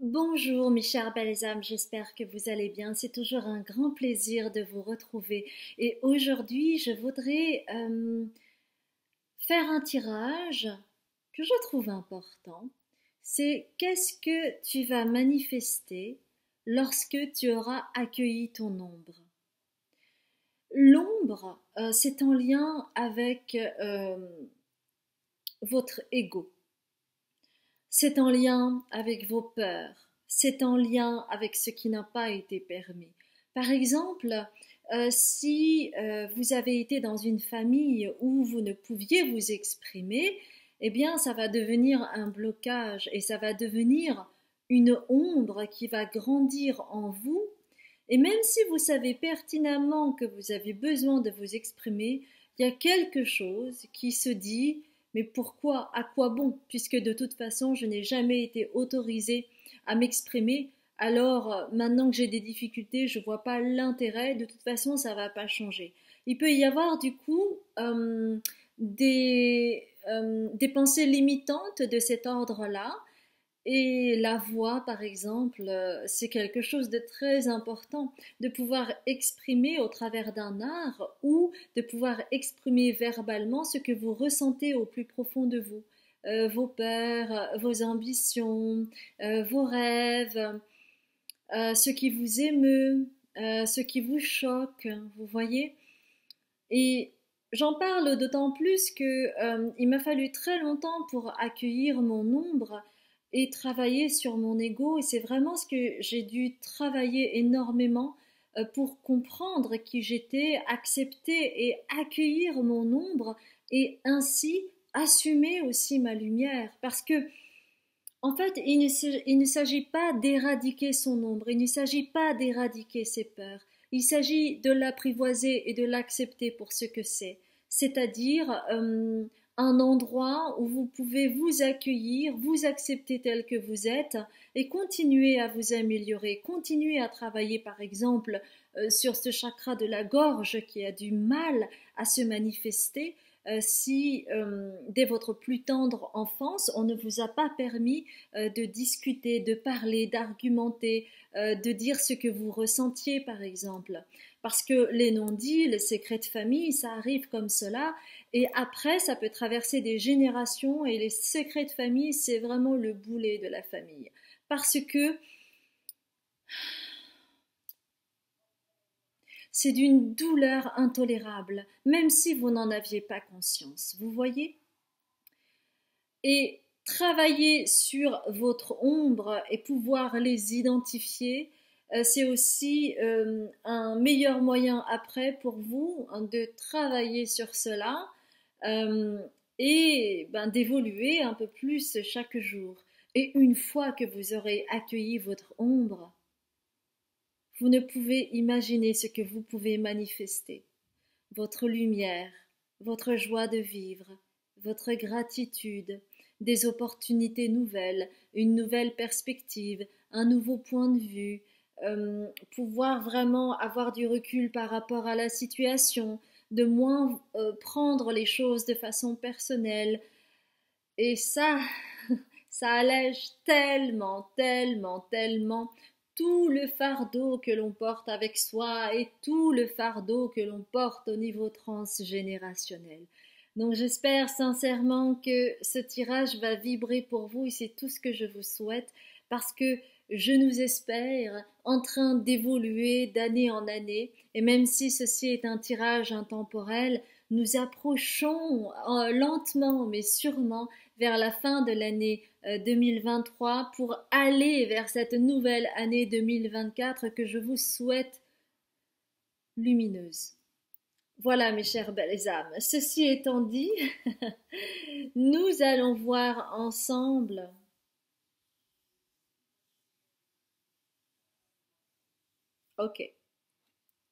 Bonjour mes chers belles âmes, j'espère que vous allez bien. C'est toujours un grand plaisir de vous retrouver. Et aujourd'hui, je voudrais faire un tirage que je trouve important. C'est qu'est-ce que tu vas manifester lorsque tu auras accueilli ton ombre. L'ombre, c'est en lien avec votre ego. C'est en lien avec vos peurs, c'est en lien avec ce qui n'a pas été permis. Par exemple, si vous avez été dans une famille où vous ne pouviez vous exprimer, eh bien ça va devenir un blocage et ça va devenir une ombre qui va grandir en vous. Et même si vous savez pertinemment que vous avez besoin de vous exprimer, il y a quelque chose qui se dit mais pourquoi? À quoi bon? Puisque de toute façon, je n'ai jamais été autorisée à m'exprimer. Alors, maintenant que j'ai des difficultés, je ne vois pas l'intérêt. De toute façon, ça ne va pas changer. Il peut y avoir du coup des pensées limitantes de cet ordre-là. Et la voix, par exemple, c'est quelque chose de très important, de pouvoir exprimer au travers d'un art ou de pouvoir exprimer verbalement ce que vous ressentez au plus profond de vous. Vos peurs, vos ambitions, vos rêves, ce qui vous émeut, ce qui vous choque, vous voyez. Et j'en parle d'autant plus que il m'a fallu très longtemps pour accueillir mon ombre et travailler sur mon ego. Et c'est vraiment ce que j'ai dû travailler énormément pour comprendre qui j'étais, accepter et accueillir mon ombre et ainsi assumer aussi ma lumière. Parce que en fait, il ne s'agit pas d'éradiquer son ombre, il ne s'agit pas d'éradiquer ses peurs, il s'agit de l'apprivoiser et de l'accepter pour ce que c'est-à-dire un endroit où vous pouvez vous accueillir, vous accepter tel que vous êtes et continuer à vous améliorer, continuer à travailler par exemple sur ce chakra de la gorge qui a du mal à se manifester. Si dès votre plus tendre enfance, on ne vous a pas permis de discuter, de parler, d'argumenter, de dire ce que vous ressentiez par exemple. Parce que les non-dits, les secrets de famille, ça arrive comme cela. Et après, ça peut traverser des générations et les secrets de famille, c'est vraiment le boulet de la famille. Parce que c'est d'une douleur intolérable, même si vous n'en aviez pas conscience. Vous voyez? Et travailler sur votre ombre et pouvoir les identifier, c'est aussi un meilleur moyen après pour vous de travailler sur cela et d'évoluer un peu plus chaque jour. Et une fois que vous aurez accueilli votre ombre, vous ne pouvez imaginer ce que vous pouvez manifester. Votre lumière, votre joie de vivre, votre gratitude, des opportunités nouvelles, une nouvelle perspective, un nouveau point de vue, pouvoir vraiment avoir du recul par rapport à la situation, de moins prendre les choses de façon personnelle. Et ça allège tellement, tellement, tellement tout le fardeau que l'on porte avec soi et tout le fardeau que l'on porte au niveau transgénérationnel. Donc j'espère sincèrement que ce tirage va vibrer pour vous et c'est tout ce que je vous souhaite parce que je nous espère en train d'évoluer d'année en année et même si ceci est un tirage intemporel, nous approchons lentement mais sûrement vers la fin de l'année 2023 pour aller vers cette nouvelle année 2024 que je vous souhaite lumineuse. Voilà mes chères belles âmes, ceci étant dit, nous allons voir ensemble ok,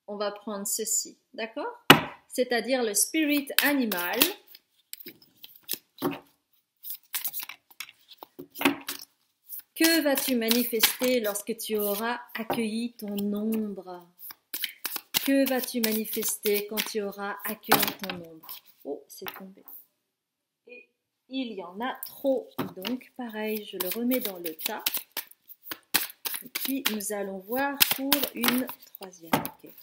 on va prendre ceci, d'accord? C'est-à-dire le spirit animal. Que vas-tu manifester lorsque tu auras accueilli ton ombre? Que vas-tu manifester quand tu auras accueilli ton ombre? Oh, c'est tombé. Et il y en a trop. Donc, pareil, je le remets dans le tas. Et puis, nous allons voir pour une troisième. Okay.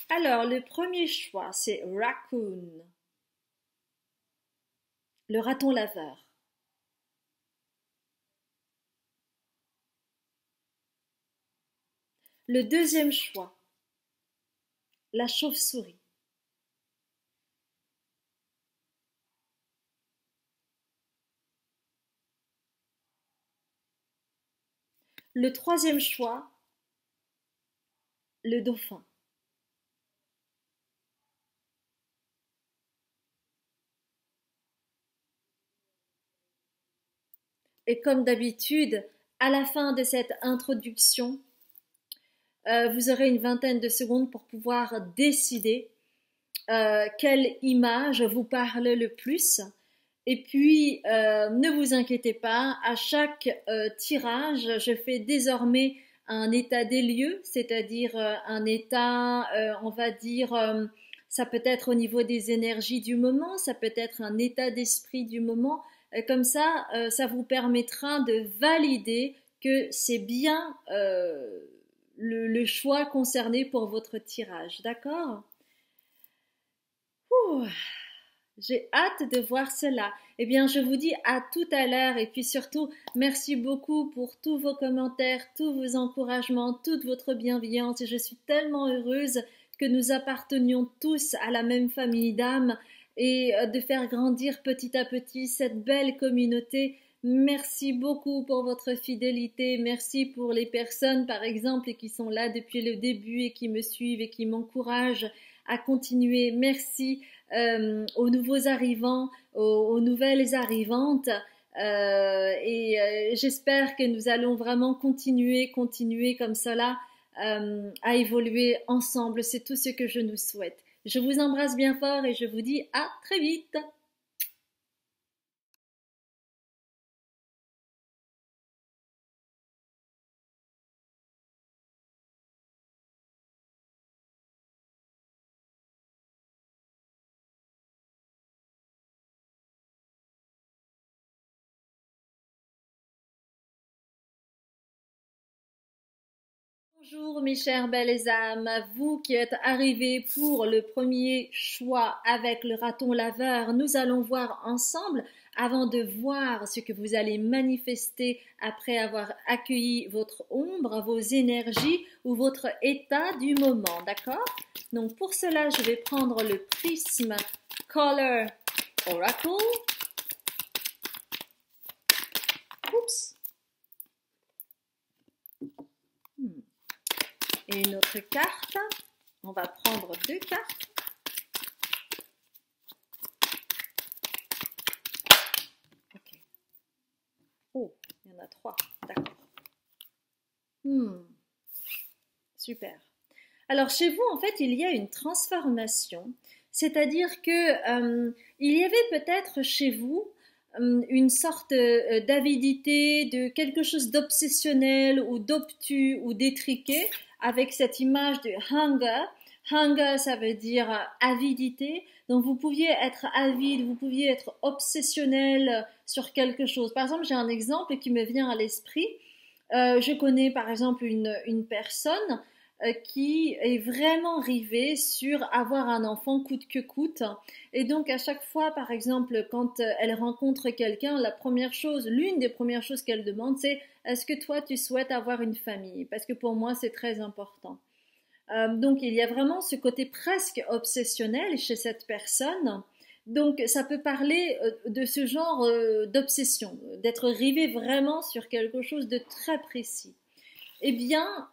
Alors, le premier choix, c'est raccoon, le raton laveur. Le deuxième choix, la chauve-souris. Le troisième choix, le dauphin. Et comme d'habitude, à la fin de cette introduction, vous aurez une vingtaine de secondes pour pouvoir décider quelle image vous parle le plus. Et puis, ne vous inquiétez pas, à chaque tirage, je fais désormais un état des lieux, c'est-à-dire un état, on va dire, ça peut être au niveau des énergies du moment, ça peut être un état d'esprit du moment. Comme ça vous permettra de valider que c'est bien le choix concerné pour votre tirage, d'accord? Ouh. J'ai hâte de voir cela. Eh bien, je vous dis à tout à l'heure et puis surtout, merci beaucoup pour tous vos commentaires, tous vos encouragements, toute votre bienveillance. Et je suis tellement heureuse que nous appartenions tous à la même famille d'âmes et de faire grandir petit à petit cette belle communauté. Merci beaucoup pour votre fidélité. Merci pour les personnes, par exemple, qui sont là depuis le début et qui me suivent et qui m'encouragent à continuer. Merci aux nouveaux arrivants, aux nouvelles arrivantes. J'espère que nous allons vraiment continuer comme cela à évoluer ensemble. C'est tout ce que je nous souhaite. Je vous embrasse bien fort et je vous dis à très vite. Bonjour mes chères belles âmes, vous qui êtes arrivés pour le premier choix avec le raton laveur, nous allons voir ensemble, avant de voir ce que vous allez manifester après avoir accueilli votre ombre, vos énergies ou votre état du moment, d'accord? Donc pour cela, je vais prendre le prisme Color Oracle. Oups. Et une autre carte. On va prendre deux cartes. Ok. Oh, il y en a trois. D'accord. Super. Alors chez vous, en fait, il y a une transformation. C'est-à-dire que il y avait peut-être chez vous une sorte d'avidité, de quelque chose d'obsessionnel ou d'obtus ou d'étriqué avec cette image de hunger. Hunger, ça veut dire avidité. Donc vous pouviez être avide, vous pouviez être obsessionnel sur quelque chose. Par exemple, j'ai un exemple qui me vient à l'esprit. Je connais par exemple une personne qui est vraiment rivée sur avoir un enfant coûte que coûte. Et donc à chaque fois, par exemple, quand elle rencontre quelqu'un, l'une des premières choses qu'elle demande, c'est est-ce que toi tu souhaites avoir une famille? Parce que pour moi c'est très important. Donc il y a vraiment ce côté presque obsessionnel chez cette personne. Donc ça peut parler de ce genre d'obsession, d'être rivé vraiment sur quelque chose de très précis. Eh bien,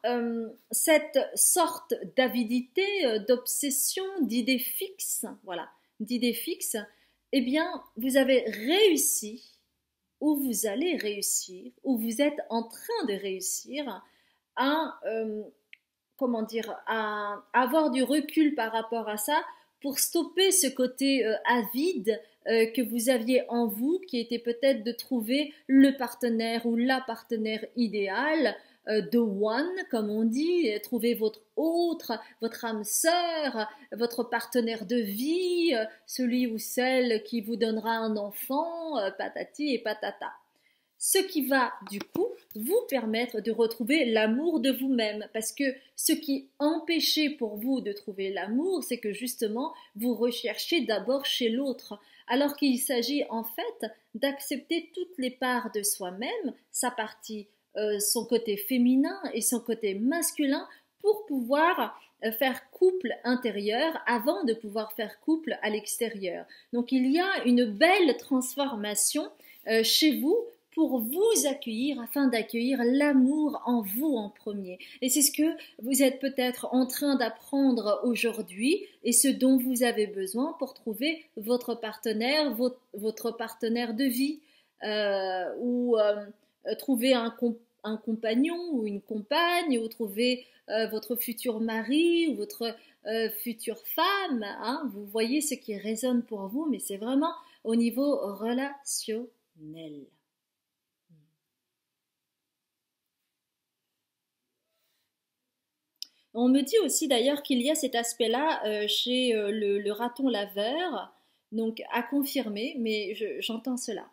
cette sorte d'avidité, d'obsession, d'idée fixe, voilà, d'idée fixe, eh bien, vous avez réussi, ou vous allez réussir, ou vous êtes en train de réussir à, comment dire, à avoir du recul par rapport à ça pour stopper ce côté avide que vous aviez en vous, qui était peut-être de trouver le partenaire ou la partenaire idéale, the one, comme on dit, trouver votre âme sœur, votre partenaire de vie, celui ou celle qui vous donnera un enfant, patati et patata. Ce qui va du coup vous permettre de retrouver l'amour de vous-même, parce que ce qui empêchait pour vous de trouver l'amour, c'est que justement vous recherchez d'abord chez l'autre, alors qu'il s'agit en fait d'accepter toutes les parts de soi-même, sa partie, son côté féminin et son côté masculin, pour pouvoir faire couple intérieur avant de pouvoir faire couple à l'extérieur. Donc il y a une belle transformation chez vous pour vous accueillir, afin d'accueillir l'amour en vous en premier. Et c'est ce que vous êtes peut-être en train d'apprendre aujourd'hui et ce dont vous avez besoin pour trouver votre partenaire, votre partenaire de vie, ou trouver un compagnon ou une compagne, ou trouver votre futur mari ou votre future femme. Hein. Vous voyez ce qui résonne pour vous, mais c'est vraiment au niveau relationnel. On me dit aussi d'ailleurs qu'il y a cet aspect-là chez le raton laveur, donc à confirmer, mais j'entends cela.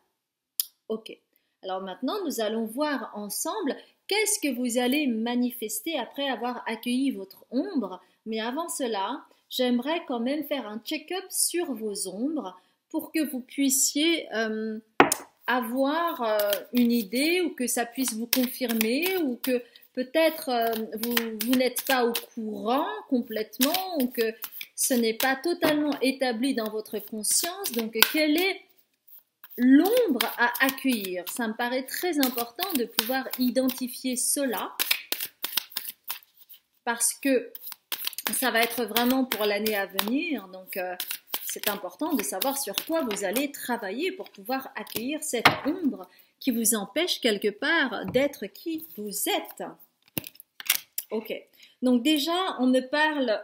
Ok. Alors maintenant, nous allons voir ensemble qu'est-ce que vous allez manifester après avoir accueilli votre ombre. Mais avant cela, j'aimerais quand même faire un check-up sur vos ombres pour que vous puissiez avoir une idée, ou que ça puisse vous confirmer, ou que peut-être vous n'êtes pas au courant complètement, ou que ce n'est pas totalement établi dans votre conscience. Donc, quelle est l'ombre à accueillir? Ça me paraît très important de pouvoir identifier cela, parce que ça va être vraiment pour l'année à venir. Donc, c'est important de savoir sur quoi vous allez travailler pour pouvoir accueillir cette ombre qui vous empêche quelque part d'être qui vous êtes. Ok. Donc déjà, on me parle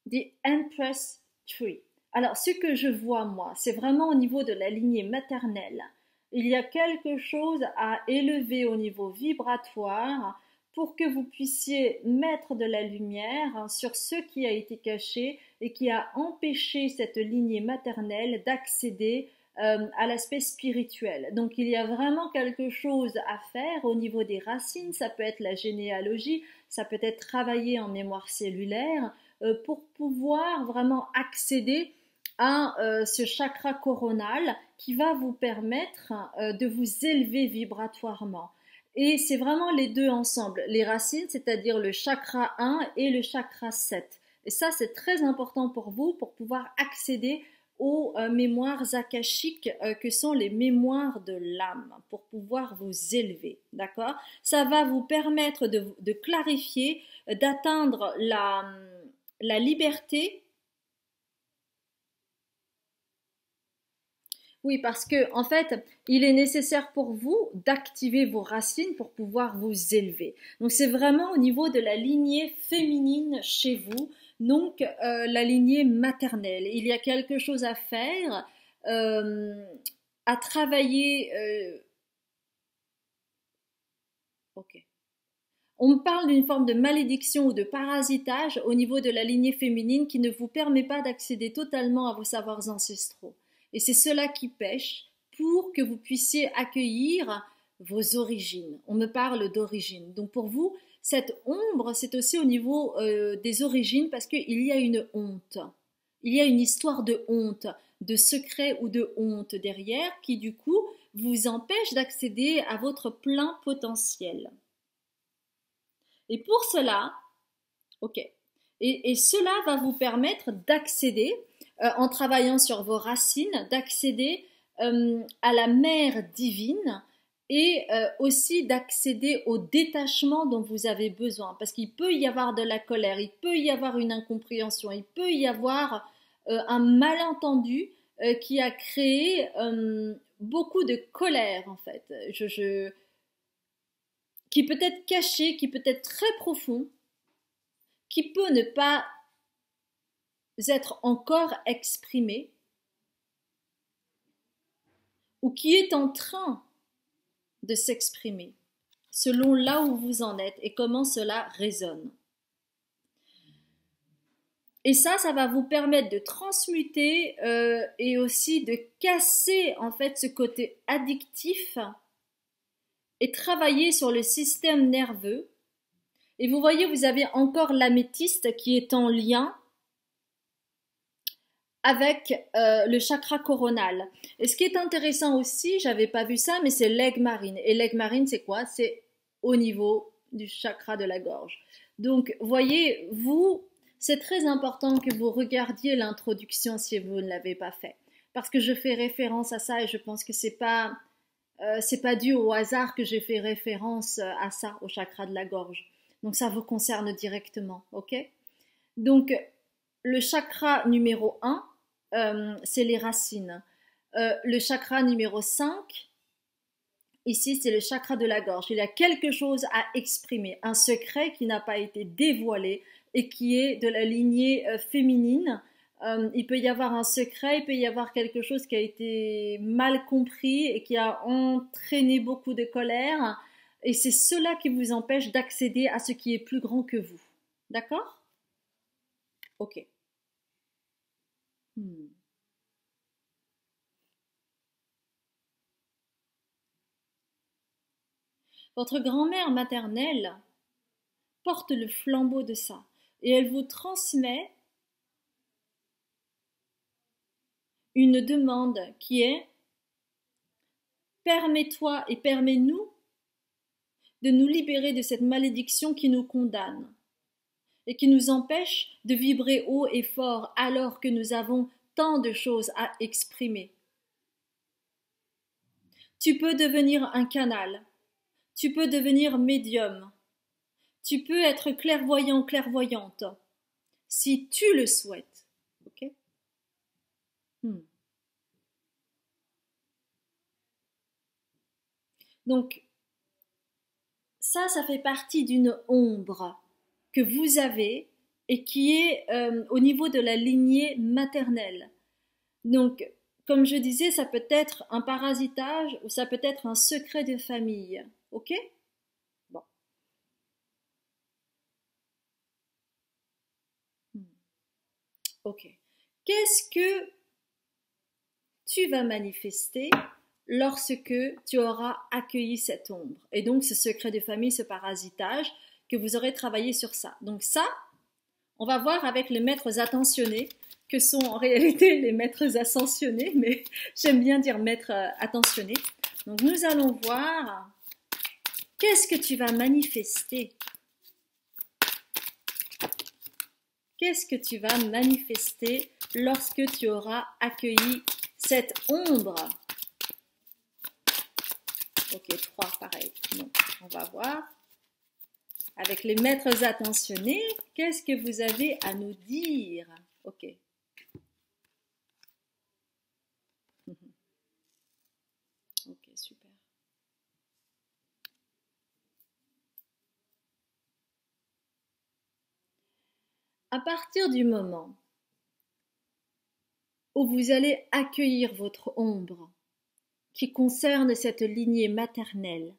The Empress Tree. Alors, ce que je vois, moi, c'est vraiment au niveau de la lignée maternelle. Il y a quelque chose à élever au niveau vibratoire pour que vous puissiez mettre de la lumière sur ce qui a été caché et qui a empêché cette lignée maternelle d'accéder à l'aspect spirituel. Donc il y a vraiment quelque chose à faire au niveau des racines. Ça peut être la généalogie, ça peut être travailler en mémoire cellulaire, pour pouvoir vraiment accéder à ce chakra coronal qui va vous permettre de vous élever vibratoirement. Et c'est vraiment les deux ensemble, les racines, c'est-à-dire le chakra 1 et le chakra 7. Et ça, c'est très important pour vous pour pouvoir accéder aux mémoires akashiques que sont les mémoires de l'âme, pour pouvoir vous élever, d'accord? Ça va vous permettre de clarifier, d'atteindre la liberté. Oui, parce que en fait, il est nécessaire pour vous d'activer vos racines pour pouvoir vous élever. Donc c'est vraiment au niveau de la lignée féminine chez vous, donc la lignée maternelle. Il y a quelque chose à faire, euh, à travailler. Ok. On me parle d'une forme de malédiction ou de parasitage au niveau de la lignée féminine qui ne vous permet pas d'accéder totalement à vos savoirs ancestraux. Et c'est cela qui pêche pour que vous puissiez accueillir vos origines. On me parle d'origine. Donc pour vous, cette ombre, c'est aussi au niveau des origines, parce qu'il y a une honte. Il y a une histoire de honte, de secret ou de honte derrière qui du coup vous empêche d'accéder à votre plein potentiel. Et pour cela, ok, et cela va vous permettre d'accéder, en travaillant sur vos racines, d'accéder à la mère divine, et aussi d'accéder au détachement dont vous avez besoin. Parce qu'il peut y avoir de la colère, il peut y avoir une incompréhension, il peut y avoir un malentendu qui a créé beaucoup de colère en fait. Qui peut être caché, qui peut être très profond, qui peut ne pas être encore exprimé, ou qui est en train de s'exprimer, selon là où vous en êtes et comment cela résonne. Et ça va vous permettre de transmuter et aussi de casser en fait ce côté addictif et travailler sur le système nerveux. Et vous voyez, vous avez encore l'améthyste qui est en lien avec le chakra coronal. Et ce qui est intéressant aussi, j'avais pas vu ça, mais c'est l'aigle marine. Et l'aigle marine, c'est quoi? C'est au niveau du chakra de la gorge. Donc, voyez, vous, c'est très important que vous regardiez l'introduction si vous ne l'avez pas fait. Parce que je fais référence à ça et je pense que c'est pas dû au hasard que j'ai fait référence à ça, au chakra de la gorge. Donc, ça vous concerne directement, ok? Donc, le chakra numéro 1, c'est les racines. Le chakra numéro 5, ici, c'est le chakra de la gorge. Il y a quelque chose à exprimer, un secret qui n'a pas été dévoilé et qui est de la lignée féminine. Il peut y avoir un secret, il peut y avoir quelque chose qui a été mal compris et qui a entraîné beaucoup de colère. Et c'est cela qui vous empêche d'accéder à ce qui est plus grand que vous. D'accord? Ok. Hmm. Votre grand-mère maternelle porte le flambeau de ça et elle vous transmet une demande qui est permets-toi et permets-nous de nous libérer de cette malédiction qui nous condamne et qui nous empêche de vibrer haut et fort alors que nous avons tant de choses à exprimer. Tu peux devenir un canal, tu peux devenir médium, tu peux être clairvoyant, clairvoyante, si tu le souhaites. Ok? Donc, ça fait partie d'une ombre que vous avez et qui est au niveau de la lignée maternelle. Donc, comme je disais, ça peut être un parasitage ou ça peut être un secret de famille. Ok? Bon. Ok. Qu'est-ce que tu vas manifester lorsque tu auras accueilli cette ombre? Et donc, ce secret de famille, ce parasitage, que vous aurez travaillé sur ça. Donc ça, on va voir avec les maîtres attentionnés, que sont en réalité les maîtres ascensionnés, mais j'aime bien dire maîtres attentionnés. Donc nous allons voir qu'est-ce que tu vas manifester. Qu'est-ce que tu vas manifester lorsque tu auras accueilli cette ombre? Ok, 3, pareil. Donc, on va voir. Avec les maîtres attentionnés, qu'est-ce que vous avez à nous dire? Ok. Ok, super. À partir du moment où vous allez accueillir votre ombre qui concerne cette lignée maternelle,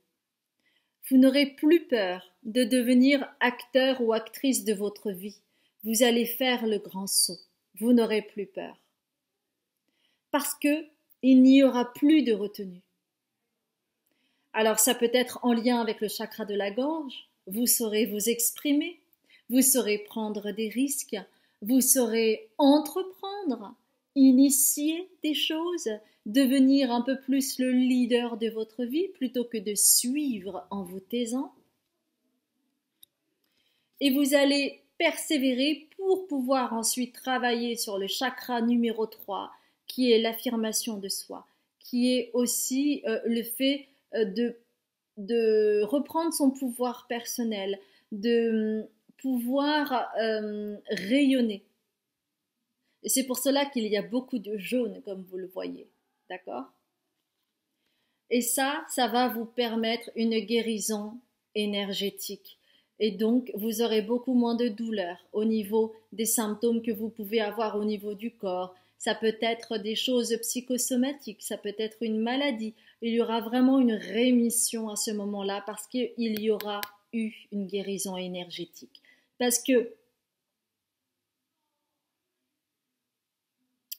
vous n'aurez plus peur de devenir acteur ou actrice de votre vie. Vous allez faire le grand saut. Vous n'aurez plus peur. Parce que il n'y aura plus de retenue. Alors ça peut être en lien avec le chakra de la gorge. Vous saurez vous exprimer. Vous saurez prendre des risques. Vous saurez entreprendre, initier des choses, devenir un peu plus le leader de votre vie plutôt que de suivre en vous taisant. Et vous allez persévérer pour pouvoir ensuite travailler sur le chakra numéro 3, qui est l'affirmation de soi, qui est aussi le fait de reprendre son pouvoir personnel, de pouvoir rayonner. Et c'est pour cela qu'il y a beaucoup de jaune, comme vous le voyez. D'accord? Et ça va vous permettre une guérison énergétique. Et donc, vous aurez beaucoup moins de douleur au niveau des symptômes que vous pouvez avoir au niveau du corps. Ça peut être des choses psychosomatiques, ça peut être une maladie. Il y aura vraiment une rémission à ce moment-là parce qu'il y aura eu une guérison énergétique. Parce que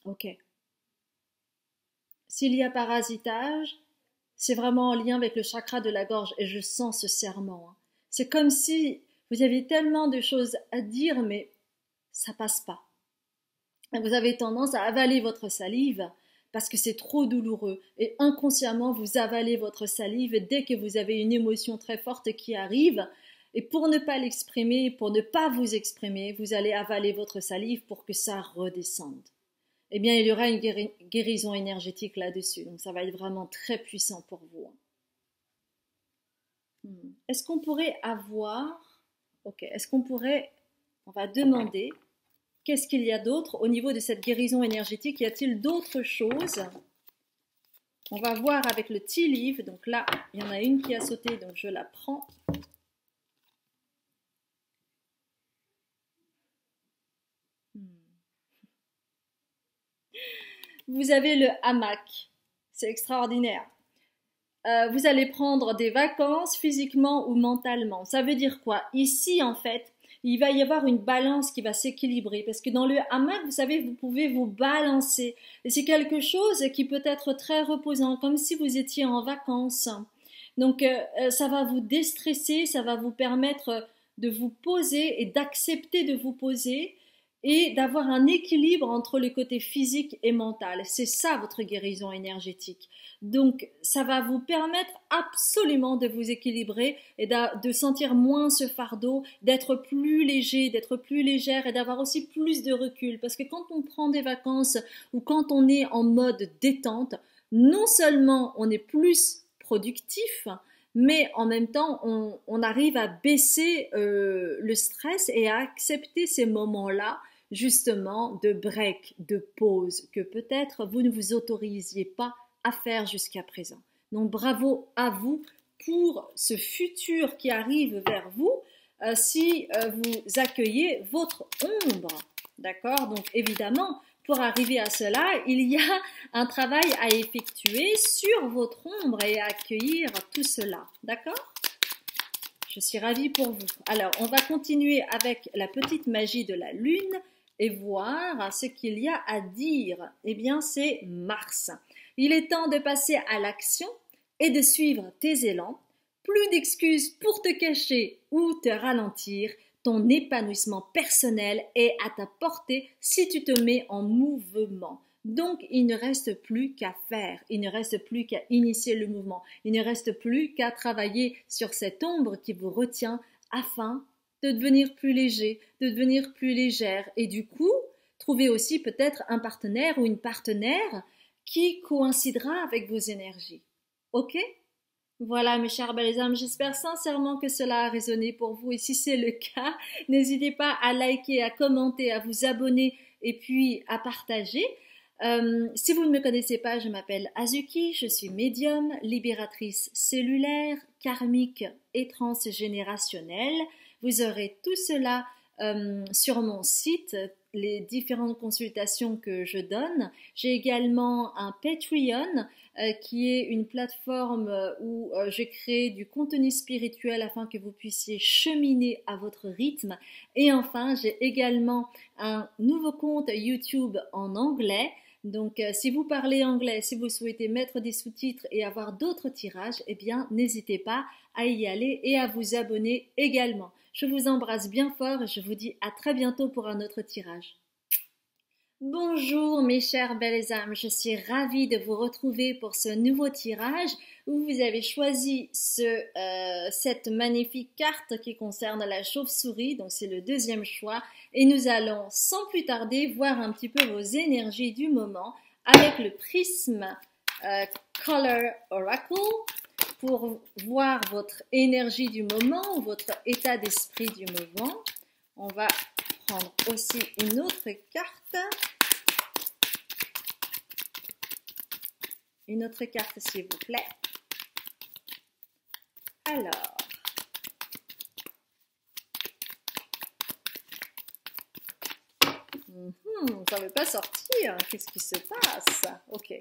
Ok. S'il y a parasitage, c'est vraiment en lien avec le chakra de la gorge et je sens ce serrement, hein. C'est comme si vous aviez tellement de choses à dire, mais ça passe pas. Vous avez tendance à avaler votre salive parce que c'est trop douloureux et inconsciemment vous avalez votre salive dès que vous avez une émotion très forte qui arrive et pour ne pas l'exprimer, pour ne pas vous exprimer, vous allez avaler votre salive pour que ça redescende. Eh bien, il y aura une guérison énergétique là-dessus, donc ça va être vraiment très puissant pour vous. Est-ce qu'on pourrait avoir, ok, est-ce qu'on pourrait, on va demander qu'est-ce qu'il y a d'autre au niveau de cette guérison énergétique? Y a-t-il d'autres choses? On va voir avec le tea leaf. Donc là, il y en a une qui a sauté, donc je la prends. Vous avez le hamac. C'est extraordinaire. Vous allez prendre des vacances physiquement ou mentalement. Ça veut dire quoi? Ici, en fait, il va y avoir une balance qui va s'équilibrer parce que dans le hamac, vous savez, vous pouvez vous balancer. Et c'est quelque chose qui peut être très reposant, comme si vous étiez en vacances. Donc, ça va vous déstresser, ça va vous permettre de vous poser et d'accepter de vous poser et d'avoir un équilibre entre le côté physique et mental. C'est ça votre guérison énergétique. Donc, ça va vous permettre absolument de vous équilibrer et de sentir moins ce fardeau, d'être plus léger, d'être plus légère et d'avoir aussi plus de recul. Parce que quand on prend des vacances ou quand on est en mode détente, non seulement on est plus productif, mais en même temps, on arrive à baisser le stress et à accepter ces moments-là justement de break, de pause, que peut-être vous ne vous autorisiez pas à faire jusqu'à présent. Donc bravo à vous pour ce futur qui arrive vers vous si vous accueillez votre ombre. D'accord? Donc évidemment, pour arriver à cela, il y a un travail à effectuer sur votre ombre et à accueillir tout cela. D'accord? Je suis ravie pour vous. Alors, on va continuer avec la petite magie de la lune et voir ce qu'il y a à dire. Eh bien, c'est Mars. Il est temps de passer à l'action et de suivre tes élans. Plus d'excuses pour te cacher ou te ralentir. Ton épanouissement personnel est à ta portée si tu te mets en mouvement. Donc, il ne reste plus qu'à faire, il ne reste plus qu'à initier le mouvement, il ne reste plus qu'à travailler sur cette ombre qui vous retient afin de devenir plus léger, de devenir plus légère et du coup, trouver aussi peut-être un partenaire ou une partenaire qui coïncidera avec vos énergies. Ok? Voilà mes chers belles âmes, j'espère sincèrement que cela a résonné pour vous et si c'est le cas, n'hésitez pas à liker, à commenter, à vous abonner et puis à partager. Si vous ne me connaissez pas, je m'appelle Azuki, je suis médium, libératrice cellulaire, karmique et transgénérationnelle. Vous aurez tout cela sur mon site, les différentes consultations que je donne. J'ai également un Patreon qui est une plateforme où je crée du contenu spirituel afin que vous puissiez cheminer à votre rythme. Et enfin, j'ai également un nouveau compte YouTube en anglais. Donc, si vous parlez anglais, si vous souhaitez mettre des sous-titres et avoir d'autres tirages, eh bien, n'hésitez pas à y aller et à vous abonner également. Je vous embrasse bien fort et je vous dis à très bientôt pour un autre tirage. Bonjour mes chères belles âmes, je suis ravie de vous retrouver pour ce nouveau tirage où vous avez choisi cette magnifique carte qui concerne la chauve-souris, donc c'est le deuxième choix et nous allons sans plus tarder voir un petit peu vos énergies du moment avec le prisme Color Oracle pour voir votre énergie du moment ou votre état d'esprit du moment. On va prendre aussi une autre carte. Une autre carte, s'il vous plaît. Alors. Ça ne veut pas sortir. Qu'est-ce qui se passe? Ok.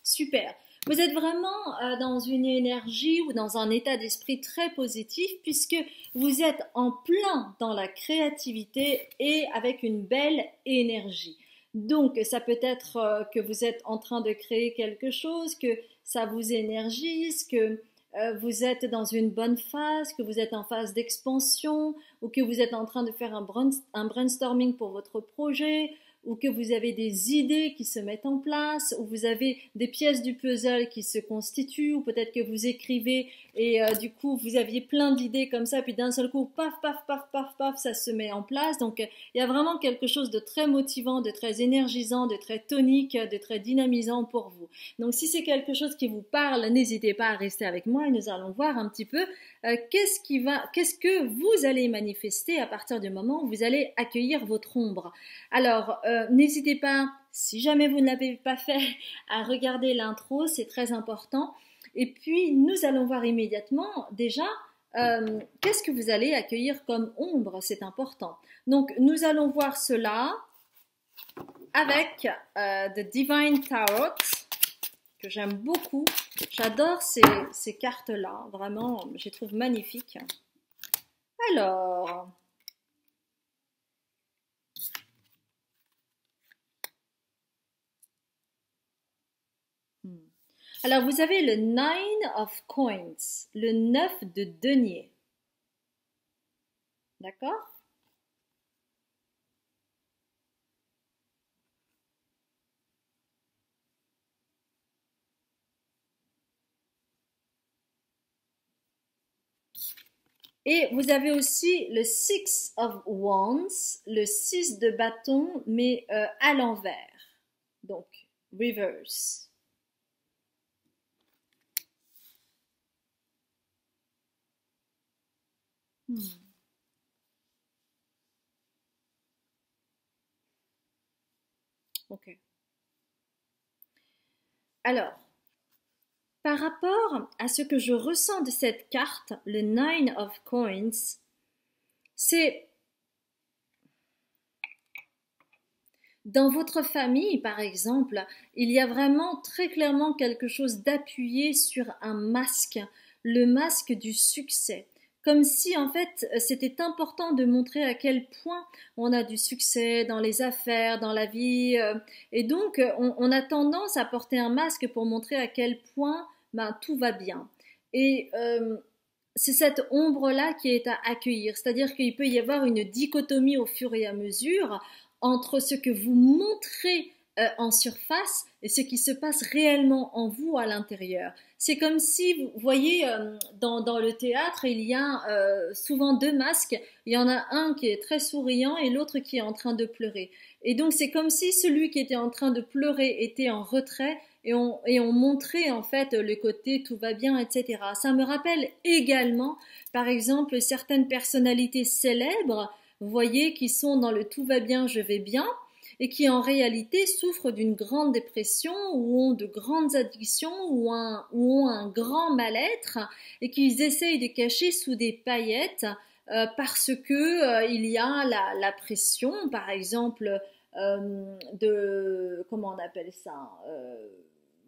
Super. Vous êtes vraiment dans une énergie ou dans un état d'esprit très positif puisque vous êtes en plein dans la créativité et avec une belle énergie. Donc, ça peut être que vous êtes en train de créer quelque chose, que ça vous énergise, que vous êtes dans une bonne phase, que vous êtes en phase d'expansion, ou que vous êtes en train de faire un brainstorming pour votre projet, ou que vous avez des idées qui se mettent en place, ou vous avez des pièces du puzzle qui se constituent, ou peut-être que vous écrivez et du coup vous aviez plein d'idées comme ça, puis d'un seul coup, paf, paf, paf, paf, paf, ça se met en place. Donc il y a vraiment quelque chose de très motivant, de très énergisant, de très tonique, de très dynamisant pour vous. Donc si c'est quelque chose qui vous parle, n'hésitez pas à rester avec moi et nous allons voir un petit peu qu'est-ce que vous allez manifester à partir du moment où vous allez accueillir votre ombre. Alors, n'hésitez pas, si jamais vous ne l'avez pas fait, à regarder l'intro, c'est très important. Et puis, nous allons voir immédiatement déjà qu'est-ce que vous allez accueillir comme ombre, c'est important. Donc, nous allons voir cela avec The Divine Tarot, que j'aime beaucoup. J'adore ces cartes-là, vraiment, je les trouve magnifiques. Alors, alors vous avez le Nine of Coins, le 9 de denier. D'accord? Et vous avez aussi le Six of Wands, le 6 de bâton, mais à l'envers. Donc, reverse. Ok. Alors, par rapport à ce que je ressens de cette carte, le Nine of Coins, c'est dans votre famille, par exemple, il y a vraiment très clairement quelque chose d'appuyé sur un masque, le masque du succès. Comme si en fait c'était important de montrer à quel point on a du succès dans les affaires, dans la vie, et donc on a tendance à porter un masque pour montrer à quel point ben, tout va bien. Et c'est cette ombre-là qui est à accueillir, c'est-à-dire qu'il peut y avoir une dichotomie au fur et à mesure entre ce que vous montrez en surface et ce qui se passe réellement en vous à l'intérieur. C'est comme si, vous voyez, dans le théâtre, il y a souvent deux masques. Il y en a un qui est très souriant et l'autre qui est en train de pleurer. Et donc c'est comme si celui qui était en train de pleurer était en retrait et on montrait en fait le côté tout va bien, etc. Ça me rappelle également, par exemple, certaines personnalités célèbres, vous voyez, qui sont dans le tout va bien, je vais bien, et qui en réalité souffrent d'une grande dépression ou ont de grandes addictions ou ont un grand mal-être et qu'ils essayent de cacher sous des paillettes parce que il y a la pression, par exemple, de comment on appelle ça,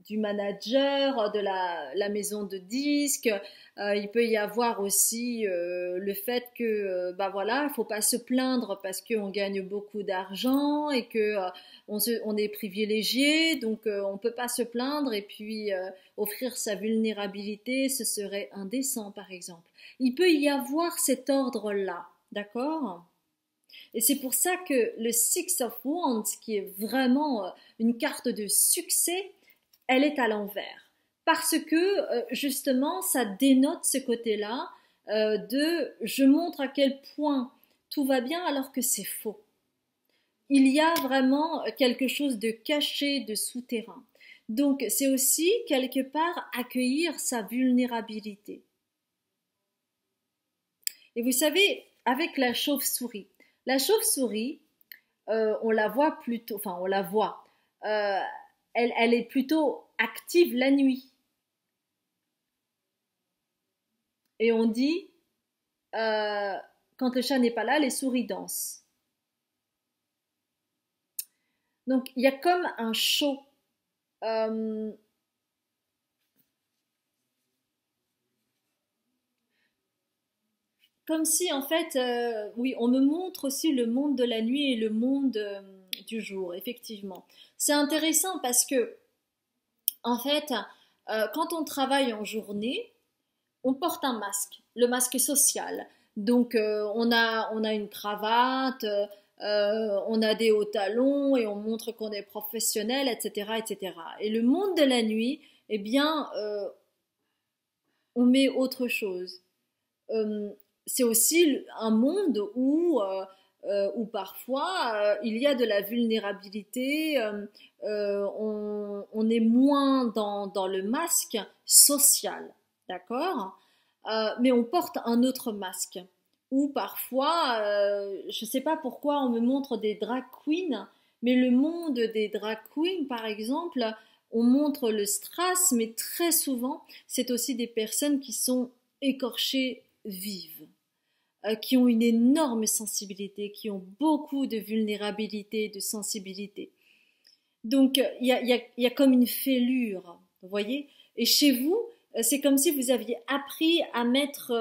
du manager, de la maison de disques. Il peut y avoir aussi le fait que, bah voilà, il faut pas se plaindre parce qu'on gagne beaucoup d'argent et que on est privilégié, donc on peut pas se plaindre et puis offrir sa vulnérabilité, ce serait indécent, par exemple. Il peut y avoir cet ordre-là, d'accord? Et c'est pour ça que le Six of Wands, qui est vraiment une carte de succès, elle est à l'envers. Parce que justement, ça dénote ce côté-là de je montre à quel point tout va bien alors que c'est faux. Il y a vraiment quelque chose de caché, de souterrain. Donc c'est aussi quelque part accueillir sa vulnérabilité. Et vous savez, avec la chauve-souris, on la voit plutôt, enfin on la voit, euh, elle est plutôt active la nuit. Et on dit, euh, quand le chat n'est pas là, les souris dansent. Donc il y a comme un show. Euh, Comme si en fait, oui, on me montre aussi le monde de la nuit et le monde du jour, effectivement. C'est intéressant parce que, en fait, quand on travaille en journée, on porte un masque, le masque social. Donc, on a une cravate, on a des hauts talons et on montre qu'on est professionnel, etc., etc. Et le monde de la nuit, eh bien, on met autre chose. Euh, c'est aussi un monde où parfois il y a de la vulnérabilité, on est moins dans le masque social, d'accord? Mais on porte un autre masque. Ou parfois, je ne sais pas pourquoi on me montre des drag queens, mais le monde des drag queens, par exemple, on montre le strass, mais très souvent, c'est aussi des personnes qui sont écorchées vives, qui ont une énorme sensibilité, qui ont beaucoup de vulnérabilité, de sensibilité. Donc, il y a comme une fêlure, vous voyez? Et chez vous, c'est comme si vous aviez appris à mettre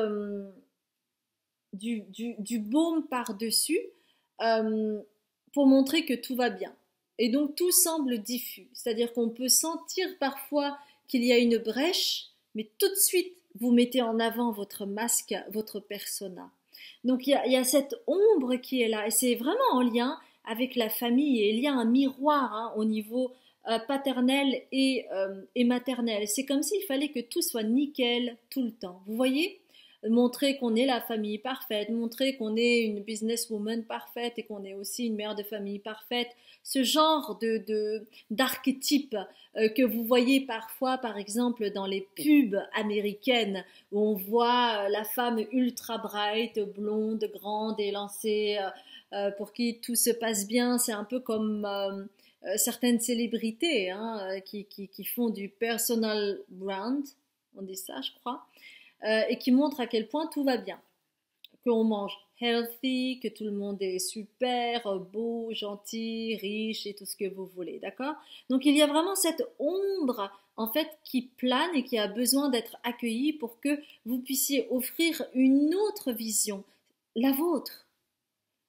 du baume par-dessus euh, pour montrer que tout va bien. Et donc tout semble diffus, c'est-à-dire qu'on peut sentir parfois qu'il y a une brèche, mais tout de suite vous mettez en avant votre masque, votre persona. Donc il y a cette ombre qui est là, et c'est vraiment en lien avec la famille, et il y a un miroir hein, au niveau paternel et maternel. C'est comme s'il fallait que tout soit nickel tout le temps. Vous voyez? Montrer qu'on est la famille parfaite, montrer qu'on est une businesswoman parfaite et qu'on est aussi une mère de famille parfaite. Ce genre d'archétype que vous voyez parfois, par exemple, dans les pubs américaines, où on voit la femme ultra bright, blonde, grande, élancée, pour qui tout se passe bien. C'est un peu comme certaines célébrités hein, qui font du personal brand, on dit ça, je crois, et qui montre à quel point tout va bien, qu'on mange healthy, que tout le monde est super, beau, gentil, riche et tout ce que vous voulez, d'accord? Donc il y a vraiment cette ombre en fait qui plane et qui a besoin d'être accueillie pour que vous puissiez offrir une autre vision, la vôtre,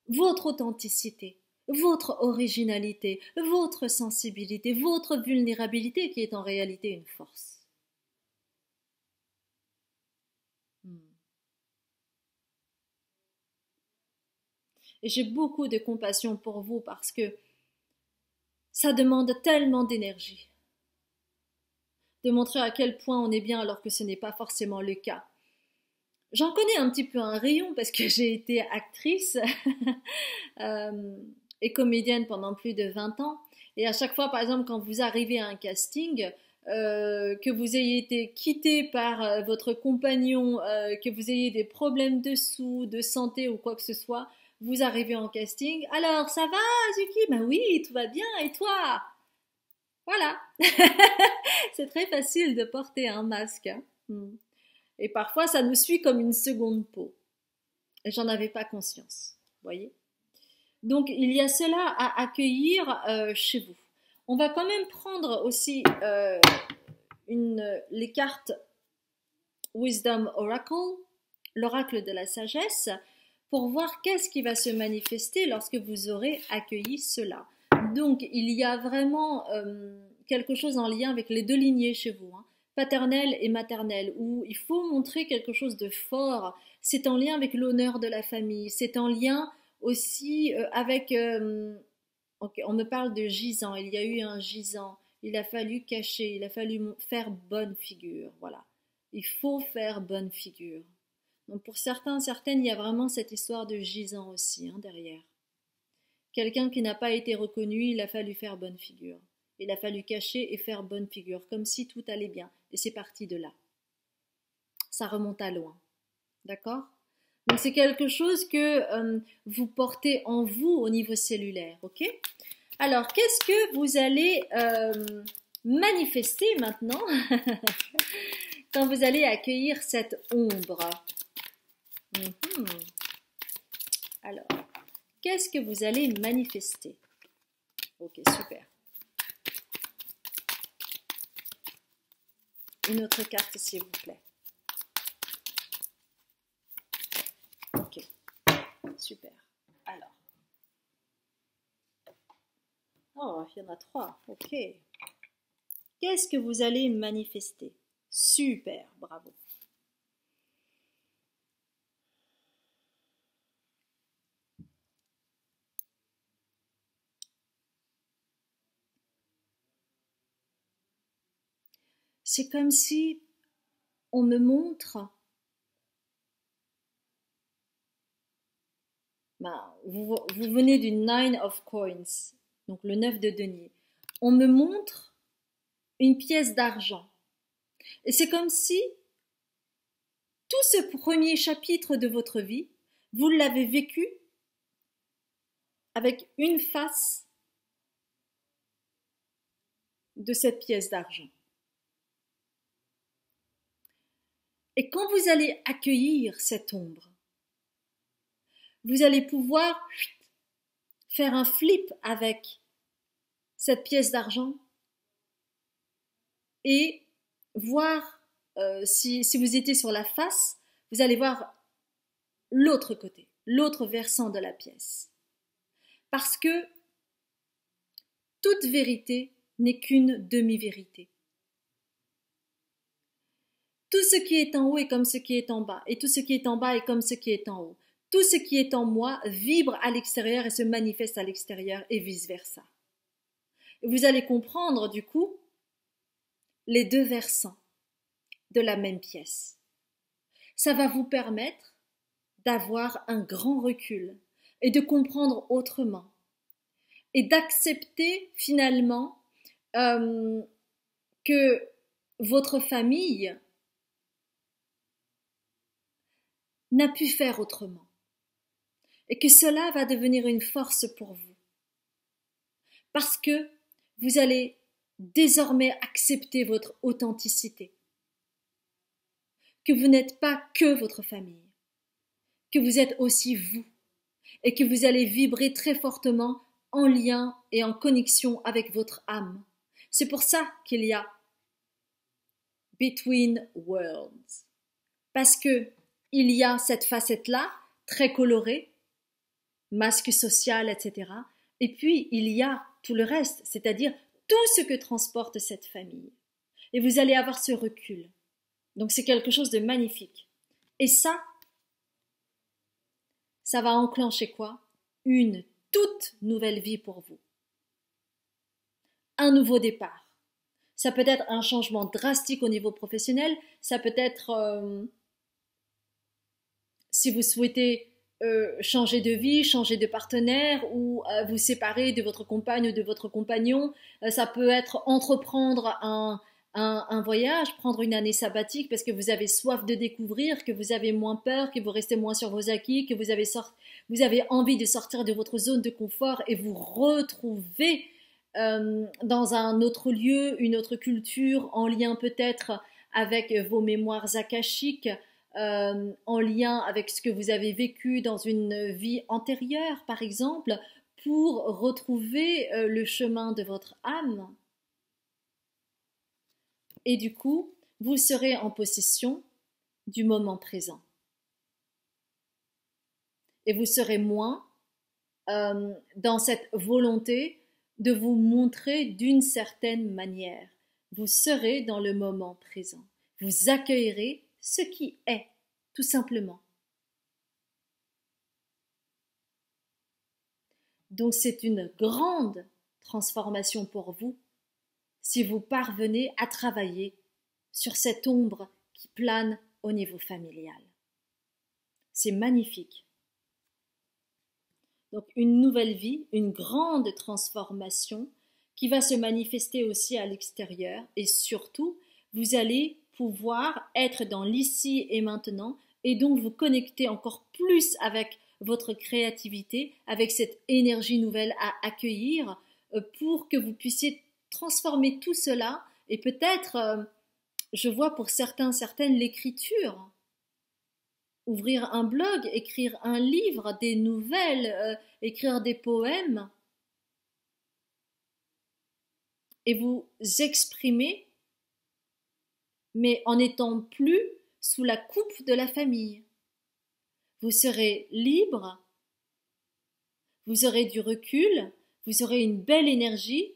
votre authenticité, votre originalité, votre sensibilité, votre vulnérabilité qui est en réalité une force. Hmm. Et j'ai beaucoup de compassion pour vous parce que ça demande tellement d'énergie de montrer à quel point on est bien alors que ce n'est pas forcément le cas. J'en connais un petit peu un rayon parce que j'ai été actrice euh, et comédienne pendant plus de 20 ans. Et à chaque fois, par exemple, quand vous arrivez à un casting, que vous ayez été quitté par votre compagnon, que vous ayez des problèmes de sous, de santé ou quoi que ce soit, vous arrivez en casting. Alors, ça va, Zuki? Ben oui, tout va bien. Et toi? Voilà. C'est très facile de porter un masque. Hein. Et parfois, ça nous suit comme une seconde peau. Et j'en avais pas conscience. Vous voyez? Donc, il y a cela à accueillir chez vous. On va quand même prendre aussi les cartes Wisdom Oracle, l'oracle de la sagesse, pour voir qu'est-ce qui va se manifester lorsque vous aurez accueilli cela. Donc, il y a vraiment quelque chose en lien avec les deux lignées chez vous, hein, paternelle et maternelle, où il faut montrer quelque chose de fort. C'est en lien avec l'honneur de la famille, c'est en lien aussi avec... okay, on me parle de gisant, il y a eu un gisant, il a fallu cacher, il a fallu faire bonne figure, voilà. Il faut faire bonne figure. Donc pour certains, certaines, il y a vraiment cette histoire de gisant aussi hein, derrière. Quelqu'un qui n'a pas été reconnu, il a fallu faire bonne figure. Il a fallu cacher et faire bonne figure, comme si tout allait bien. Et c'est parti de là. Ça remonte à loin. D'accord? Donc c'est quelque chose que vous portez en vous au niveau cellulaire. Ok? Alors, qu'est-ce que vous allez manifester maintenant quand vous allez accueillir cette ombre? Alors, qu'est-ce que vous allez manifester? Ok, super. Une autre carte, s'il vous plaît. Ok, super. Alors, Oh, il y en a 3, ok. Qu'est-ce que vous allez manifester? Super, bravo. C'est comme si on me montre, vous venez du Nine of Coins, donc le 9 de denier. On me montre une pièce d'argent. Et c'est comme si tout ce premier chapitre de votre vie, vous l'avez vécu avec une face de cette pièce d'argent. Et quand vous allez accueillir cette ombre, vous allez pouvoir faire un flip avec cette pièce d'argent et voir, si vous étiez sur la face, vous allez voir l'autre côté, l'autre versant de la pièce. Parce que toute vérité n'est qu'une demi-vérité. Tout ce qui est en haut est comme ce qui est en bas, et tout ce qui est en bas est comme ce qui est en haut. Tout ce qui est en moi vibre à l'extérieur et se manifeste à l'extérieur, et vice-versa. Et vous allez comprendre, du coup, les deux versants de la même pièce. Ça va vous permettre d'avoir un grand recul et de comprendre autrement et d'accepter finalement que votre famille n'a pu faire autrement et que cela va devenir une force pour vous parce que vous allez désormais accepter votre authenticité, que vous n'êtes pas que votre famille, que vous êtes aussi vous et que vous allez vibrer très fortement en lien et en connexion avec votre âme. C'est pour ça qu'il y a Between Worlds. Parce que il y a cette facette-là, très colorée, masque social, etc. Et puis, il y a tout le reste, c'est-à-dire tout ce que transporte cette famille. Et vous allez avoir ce recul. Donc, c'est quelque chose de magnifique. Et ça va enclencher quoi? Une toute nouvelle vie pour vous. Un nouveau départ. Ça peut être un changement drastique au niveau professionnel, ça peut être, si vous souhaitez changer de vie, changer de partenaire ou vous séparer de votre compagne ou de votre compagnon, ça peut être entreprendre un voyage, prendre une année sabbatique parce que vous avez soif de découvrir, que vous avez moins peur, que vous restez moins sur vos acquis, que vous avez envie de sortir de votre zone de confort et vous retrouver dans un autre lieu, une autre culture, en lien peut-être avec vos mémoires akashiques, en lien avec ce que vous avez vécu dans une vie antérieure, par exemple, pour retrouver le chemin de votre âme. Et du coup, vous serez en possession du moment présent. Et vous serez moins dans cette volonté de vous montrer d'une certaine manière. Vous serez dans le moment présent. Vous accueillerez ce qui est, tout simplement. Donc c'est une grande transformation pour vous si vous parvenez à travailler sur cette ombre qui plane au niveau familial. C'est magnifique. Donc une nouvelle vie, une grande transformation qui va se manifester aussi à l'extérieur et surtout, vous allez pouvoir être dans l'ici et maintenant et donc vous connecter encore plus avec votre créativité, avec cette énergie nouvelle à accueillir pour que vous puissiez transformer tout cela et peut-être, je vois pour certaines l'écriture. Ouvrir un blog, écrire un livre, des nouvelles, écrire des poèmes et vous exprimer, mais en n'étant plus sous la coupe de la famille. Vous serez libre, vous aurez du recul, vous aurez une belle énergie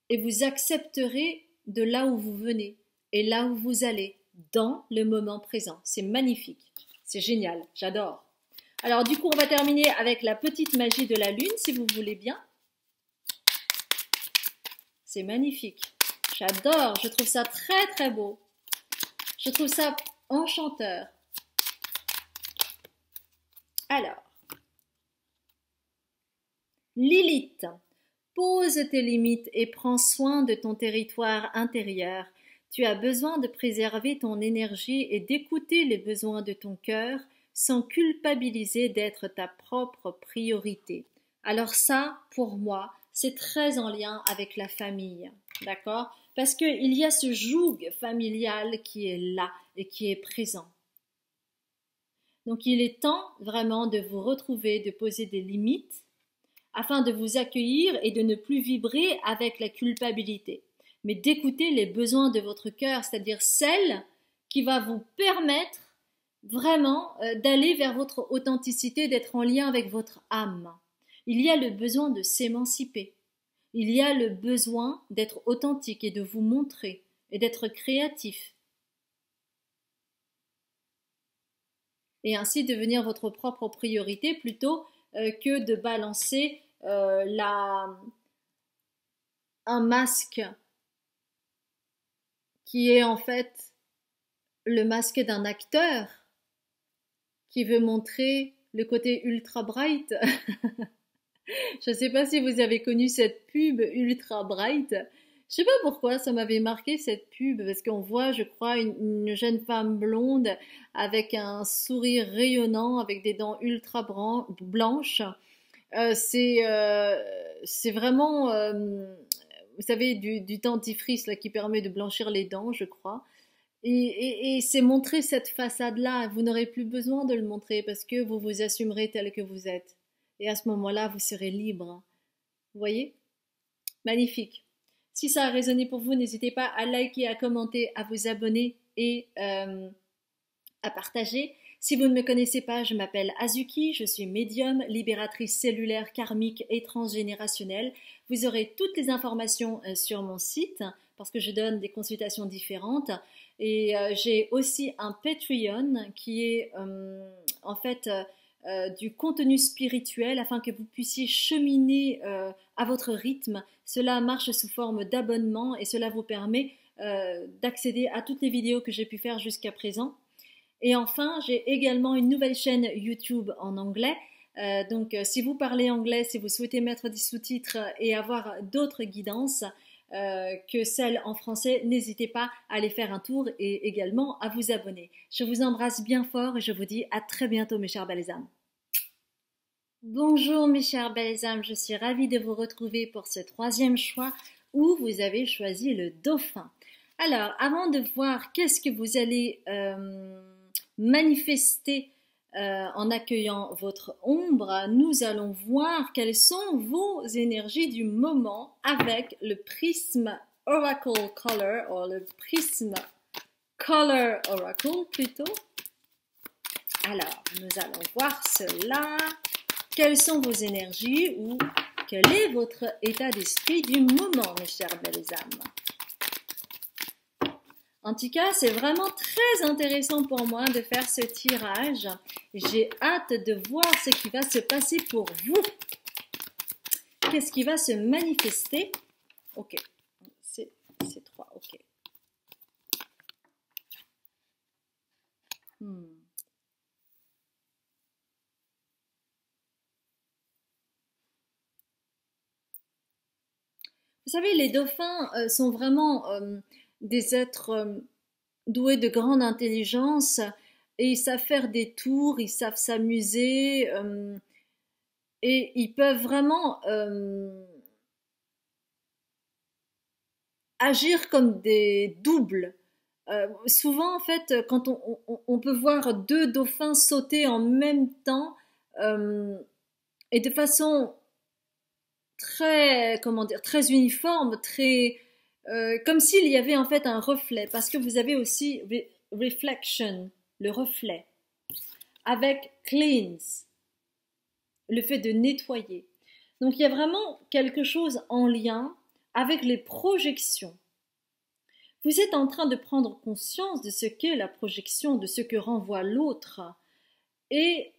et vous accepterez de là où vous venez et là où vous allez dans le moment présent. C'est magnifique, c'est génial, j'adore. Alors du coup, on va terminer avec la petite magie de la lune, si vous voulez bien. C'est magnifique, j'adore, je trouve ça très très beau. Je trouve ça enchanteur. Alors, Lilith, pose tes limites et prends soin de ton territoire intérieur. Tu as besoin de préserver ton énergie et d'écouter les besoins de ton cœur sans culpabiliser d'être ta propre priorité. Alors ça, pour moi, c'est très en lien avec la famille, d'accord? Parce qu'il y a ce joug familial qui est là et qui est présent. Donc il est temps vraiment de vous retrouver, de poser des limites afin de vous accueillir et de ne plus vibrer avec la culpabilité, mais d'écouter les besoins de votre cœur, c'est-à-dire celle qui va vous permettre vraiment d'aller vers votre authenticité, d'être en lien avec votre âme. Il y a le besoin de s'émanciper. Il y a le besoin d'être authentique et de vous montrer et d'être créatif. Et ainsi devenir votre propre priorité plutôt que de balancer un masque qui est en fait le masque d'un acteur qui veut montrer le côté ultra bright. Je ne sais pas si vous avez connu cette pub ultra bright. Je sais pas pourquoi ça m'avait marqué cette pub, parce qu'on voit, je crois, une jeune femme blonde avec un sourire rayonnant, avec des dents ultra blanches. C'est vraiment, vous savez, du dentifrice là, qui permet de blanchir les dents, je crois. Et c'est montrer cette façade-là. Vous n'aurez plus besoin de le montrer parce que vous vous assumerez tel que vous êtes. Et à ce moment-là, vous serez libre. Vous voyez? Magnifique. Si ça a résonné pour vous, n'hésitez pas à liker, à commenter, à vous abonner et à partager. Si vous ne me connaissez pas, je m'appelle Azuki, je suis médium, libératrice cellulaire, karmique et transgénérationnelle. Vous aurez toutes les informations sur mon site parce que je donne des consultations différentes. Et j'ai aussi un Patreon qui est en fait du contenu spirituel afin que vous puissiez cheminer à votre rythme. Cela marche sous forme d'abonnement et cela vous permet d'accéder à toutes les vidéos que j'ai pu faire jusqu'à présent. Et enfin, j'ai également une nouvelle chaîne YouTube en anglais. Donc, si vous parlez anglais, si vous souhaitez mettre des sous-titres et avoir d'autres guidances que celles en français, n'hésitez pas à aller faire un tour et également à vous abonner. Je vous embrasse bien fort et je vous dis à très bientôt, mes chères belles âmes. Bonjour, mes chères belles âmes. Je suis ravie de vous retrouver pour ce troisième choix où vous avez choisi le dauphin. Alors, avant de voir qu'est-ce que vous allez manifester en accueillant votre ombre, nous allons voir quelles sont vos énergies du moment avec le prisme Oracle Color, ou le prisme Color Oracle plutôt. Alors, nous allons voir cela. Quelles sont vos énergies ou quel est votre état d'esprit du moment, mes chères belles âmes? En tout cas, c'est vraiment très intéressant pour moi de faire ce tirage. J'ai hâte de voir ce qui va se passer pour vous. Qu'est-ce qui va se manifester? Ok, c'est 3, ok. Vous savez, les dauphins sont vraiment des êtres doués de grande intelligence et ils savent faire des tours, ils savent s'amuser et ils peuvent vraiment agir comme des doubles. Souvent, en fait, quand on peut voir deux dauphins sauter en même temps et de façon très, comment dire, très uniforme, très comme s'il y avait en fait un reflet, parce que vous avez aussi reflection, le reflet, avec cleanse, le fait de nettoyer. Donc il y a vraiment quelque chose en lien avec les projections. Vous êtes en train de prendre conscience de ce qu'est la projection, de ce que renvoie l'autre. Et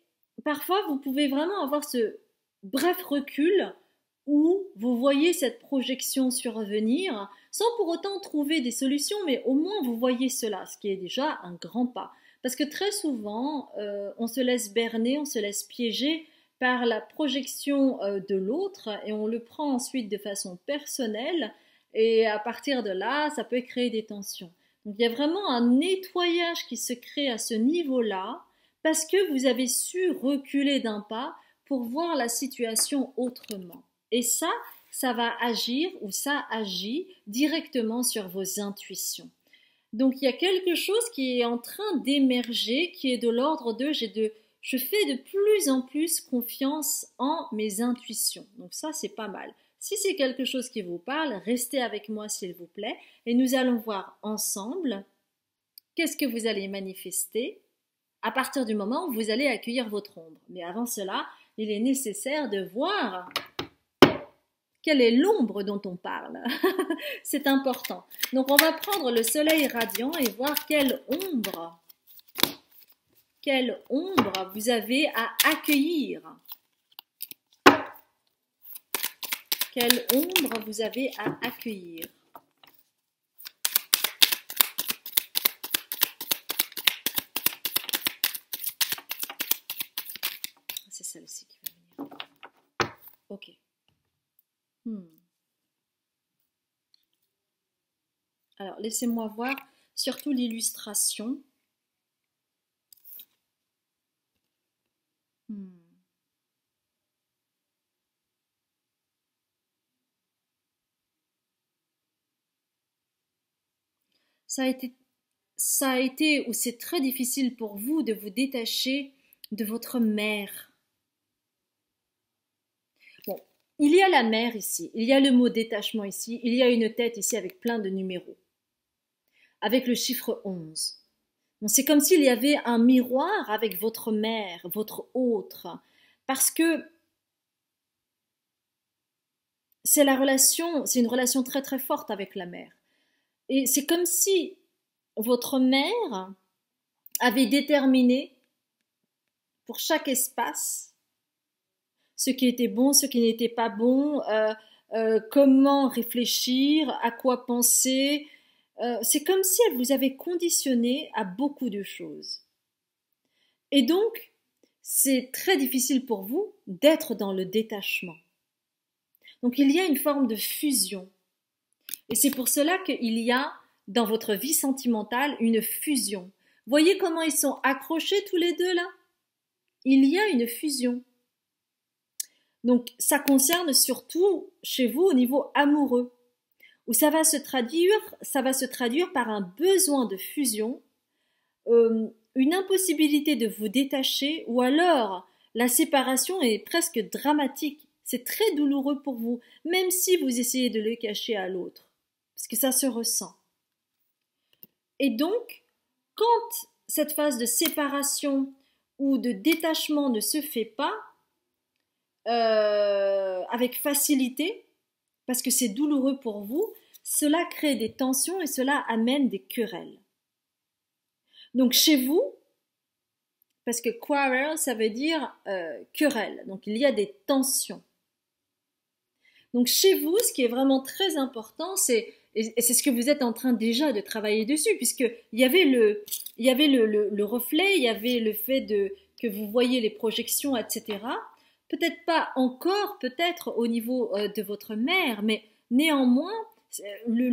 parfois, vous pouvez vraiment avoir ce bref recul où vous voyez cette projection survenir sans pour autant trouver des solutions, mais au moins vous voyez cela, ce qui est déjà un grand pas. Parce que très souvent, on se laisse berner, on se laisse piéger par la projection de l'autre et on le prend ensuite de façon personnelle et à partir de là, ça peut créer des tensions. Donc il y a vraiment un nettoyage qui se crée à ce niveau-là parce que vous avez su reculer d'un pas pour voir la situation autrement. Et ça va agir ou ça agit directement sur vos intuitions. Donc il y a quelque chose qui est en train d'émerger, qui est de l'ordre de je fais de plus en plus confiance en mes intuitions. Donc ça, c'est pas mal. Si c'est quelque chose qui vous parle, restez avec moi s'il vous plaît et nous allons voir ensemble qu'est-ce que vous allez manifester à partir du moment où vous allez accueillir votre ombre. Mais avant cela, il est nécessaire de voir quelle est l'ombre dont on parle. C'est important. Donc on va prendre le soleil radiant et voir quelle ombre vous avez à accueillir. Quelle ombre vous avez à accueillir. C'est celle-ci qui va venir. Ok. Alors, laissez-moi voir surtout l'illustration. Ça a été ou c'est très difficile pour vous de vous détacher de votre mère. Bon, il y a la mère ici, il y a le mot détachement ici, il y a une tête ici avec plein de numéros, avec le chiffre 11. Donc, c'est comme s'il y avait un miroir avec votre mère, votre autre, parce que c'est une relation très très forte avec la mère. Et c'est comme si votre mère avait déterminé pour chaque espace ce qui était bon, ce qui n'était pas bon, comment réfléchir, à quoi penser. C'est comme si elle vous avait conditionné à beaucoup de choses. Et donc, c'est très difficile pour vous d'être dans le détachement. Donc, il y a une forme de fusion. Et c'est pour cela qu'il y a dans votre vie sentimentale une fusion. Voyez comment ils sont accrochés tous les deux là? Il y a une fusion. Donc ça concerne surtout chez vous au niveau amoureux, où ça va se traduire par un besoin de fusion, une impossibilité de vous détacher, ou alors la séparation est presque dramatique. C'est très douloureux pour vous, même si vous essayez de le cacher à l'autre, parce que ça se ressent. Et donc, quand cette phase de séparation ou de détachement ne se fait pas avec facilité, parce que c'est douloureux pour vous, cela crée des tensions et cela amène des querelles. Donc chez vous, parce que quarrel, ça veut dire querelle, donc il y a des tensions. Donc chez vous, ce qui est vraiment très important, et c'est ce que vous êtes en train déjà de travailler dessus, puisqu'il y avait le reflet, il y avait le fait que vous voyez les projections, etc. Peut-être pas encore, peut-être au niveau de votre mère, mais néanmoins, le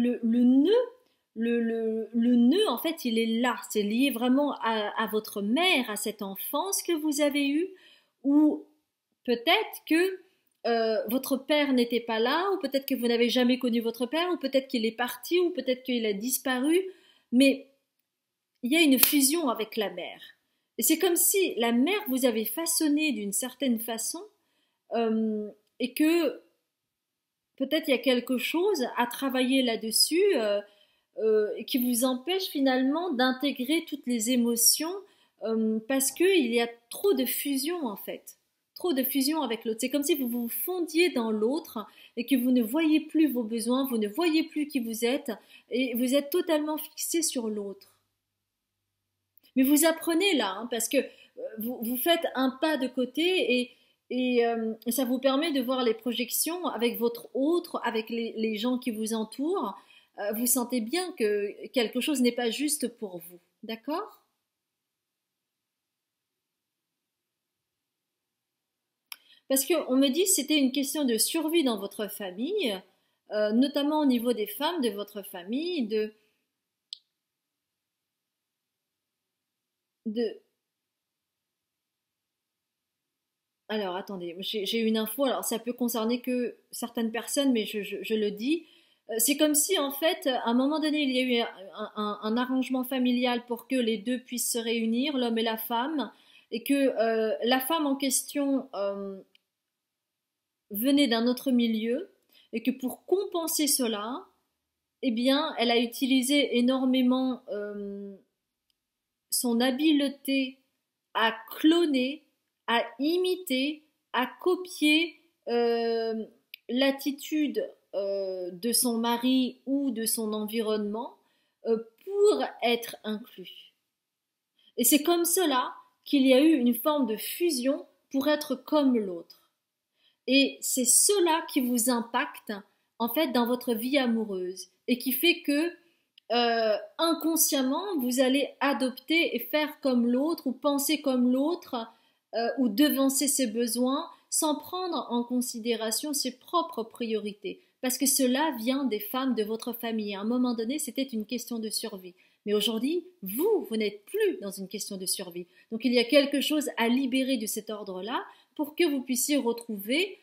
nœud, en fait, il est là. C'est lié vraiment à votre mère, à cette enfance que vous avez eue, ou peut-être que votre père n'était pas là, ou peut-être que vous n'avez jamais connu votre père, ou peut-être qu'il est parti, ou peut-être qu'il a disparu, mais il y a une fusion avec la mère. Et c'est comme si la mère vous avait façonné d'une certaine façon, et que peut-être il y a quelque chose à travailler là-dessus, qui vous empêche finalement d'intégrer toutes les émotions, parce qu'il y a trop de fusion en fait. trop de fusion avec l'autre. C'est comme si vous vous fondiez dans l'autre et que vous ne voyez plus vos besoins, vous ne voyez plus qui vous êtes et vous êtes totalement fixé sur l'autre. Mais vous apprenez là, hein, parce que vous faites un pas de côté et ça vous permet de voir les projections avec votre autre, avec les gens qui vous entourent. Vous sentez bien que quelque chose n'est pas juste pour vous. D'accord? Parce qu'on me dit que c'était une question de survie dans votre famille, notamment au niveau des femmes de votre famille, de... Alors, attendez, j'ai une info, alors ça peut concerner que certaines personnes, mais je le dis. C'est comme si, en fait, à un moment donné, il y a eu un arrangement familial pour que les deux puissent se réunir, l'homme et la femme, et que la femme en question venait d'un autre milieu, et que pour compenser cela, eh bien, elle a utilisé énormément son habileté à cloner, à imiter, à copier l'attitude de son mari ou de son environnement pour être inclus. Et c'est comme cela qu'il y a eu une forme de fusion pour être comme l'autre. Et c'est cela qui vous impacte en fait dans votre vie amoureuse et qui fait que inconsciemment vous allez adopter et faire comme l'autre ou penser comme l'autre ou devancer ses besoins sans prendre en considération ses propres priorités. Parce que cela vient des femmes de votre famille. À un moment donné, c'était une question de survie. Mais aujourd'hui, vous n'êtes plus dans une question de survie. Donc il y a quelque chose à libérer de cet ordre-là pour que vous puissiez retrouver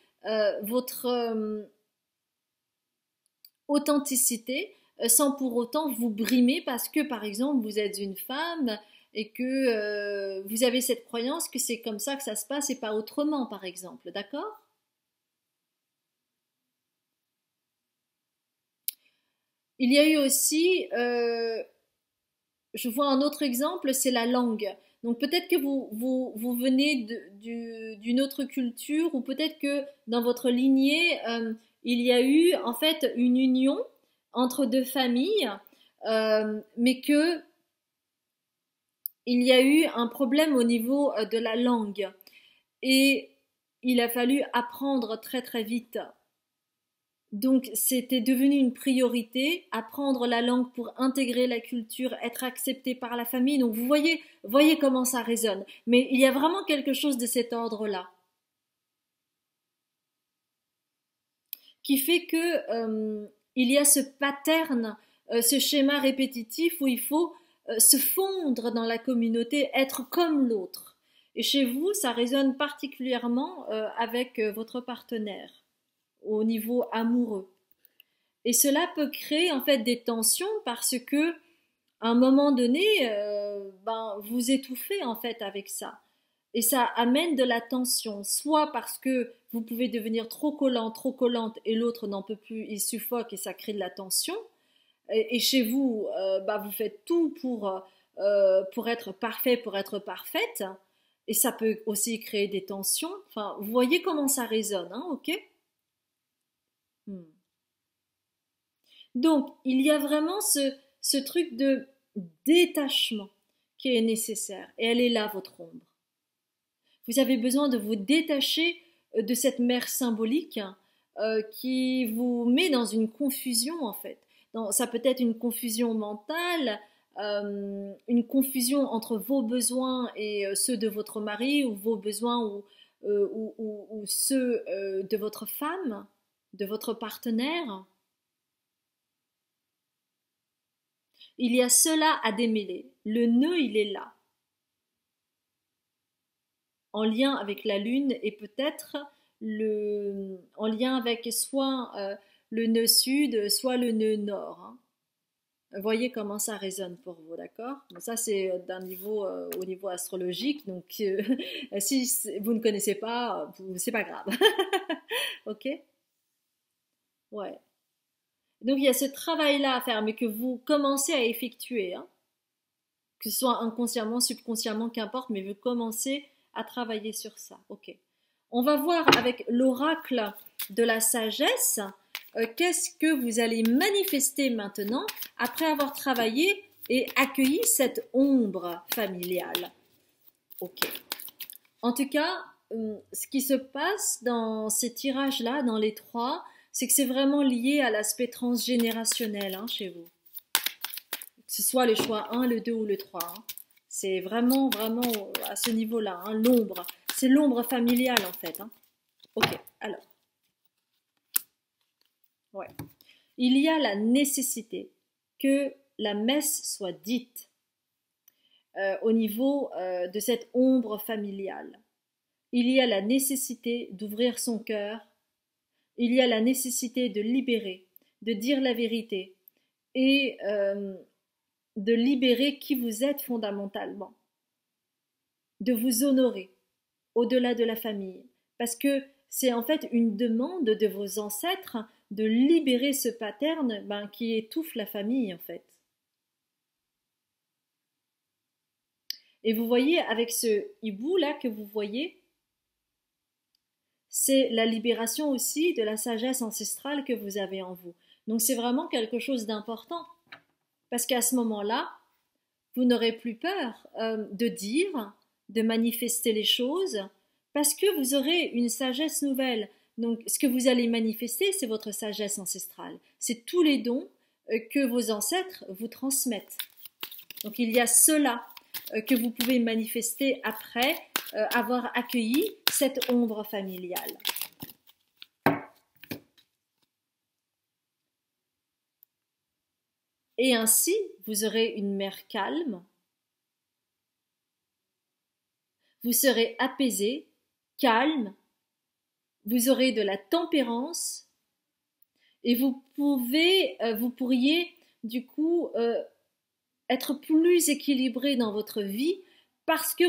votre authenticité sans pour autant vous brimer parce que, par exemple, vous êtes une femme et que vous avez cette croyance que c'est comme ça que ça se passe et pas autrement, par exemple. D'accord? Il y a eu aussi, je vois un autre exemple, c'est la langue. Donc peut-être que vous venez d'une autre culture ou peut-être que dans votre lignée, il y a eu en fait une union entre deux familles, mais que il y a eu un problème au niveau de la langue. Et il a fallu apprendre très très vite. Donc c'était devenu une priorité, apprendre la langue pour intégrer la culture, être accepté par la famille. Donc vous voyez comment ça résonne. Mais il y a vraiment quelque chose de cet ordre-là qui fait que il y a ce pattern, ce schéma répétitif où il faut se fondre dans la communauté, être comme l'autre. Et chez vous, ça résonne particulièrement avec votre partenaire au niveau amoureux. Et cela peut créer en fait des tensions parce que à un moment donné, vous étouffez en fait avec ça. Et ça amène de la tension, soit parce que vous pouvez devenir trop collant, trop collante et l'autre n'en peut plus, il suffoque et ça crée de la tension. Et chez vous, vous faites tout pour être parfait, pour être parfaite. Et ça peut aussi créer des tensions. Enfin, vous voyez comment ça résonne, hein, ok? Hmm. Donc, il y a vraiment ce truc de détachement qui est nécessaire. Et elle est là, votre ombre. Vous avez besoin de vous détacher de cette mère symbolique qui vous met dans une confusion, en fait. Ça peut être une confusion mentale, une confusion entre vos besoins et ceux de votre mari, ou vos besoins ou ceux de votre femme, de votre partenaire. Il y a cela à démêler. Le nœud, il est là, en lien avec la lune et peut-être en lien avec soit le nœud sud, soit le nœud nord. Hein. Voyez comment ça résonne pour vous, d'accord? Bon, ça c'est au niveau astrologique, donc si vous ne connaissez pas, c'est pas grave, ok? Ouais. Donc il y a ce travail-là à faire, mais que vous commencez à effectuer, hein, que ce soit inconsciemment, subconsciemment, qu'importe, mais vous commencez à travailler sur ça, ok? On va voir avec l'oracle de la sagesse qu'est-ce que vous allez manifester maintenant après avoir travaillé et accueilli cette ombre familiale. Ok. En tout cas, ce qui se passe dans ces tirages-là, dans les trois, c'est que c'est vraiment lié à l'aspect transgénérationnel chez vous. Que ce soit le choix 1, le 2 ou le 3. C'est vraiment, vraiment à ce niveau-là, l'ombre. C'est l'ombre familiale en fait. Ok, alors. Ouais. Il y a la nécessité que la messe soit dite au niveau de cette ombre familiale. Il y a la nécessité d'ouvrir son cœur. Il y a la nécessité de libérer, de dire la vérité et de libérer qui vous êtes fondamentalement, de vous honorer au-delà de la famille, parce que c'est en fait une demande de vos ancêtres de libérer ce pattern qui étouffe la famille en fait. Et vous voyez avec ce hibou là que vous voyez, c'est la libération aussi de la sagesse ancestrale que vous avez en vous. Donc c'est vraiment quelque chose d'important. Parce qu'à ce moment-là, vous n'aurez plus peur de dire, de manifester les choses, parce que vous aurez une sagesse nouvelle. Donc ce que vous allez manifester, c'est votre sagesse ancestrale. C'est tous les dons que vos ancêtres vous transmettent. Donc il y a cela que vous pouvez manifester après avoir accueilli cette ombre familiale. Et ainsi, vous aurez une mère calme, vous serez apaisé, calme, vous aurez de la tempérance et vous pourriez du coup être plus équilibré dans votre vie parce que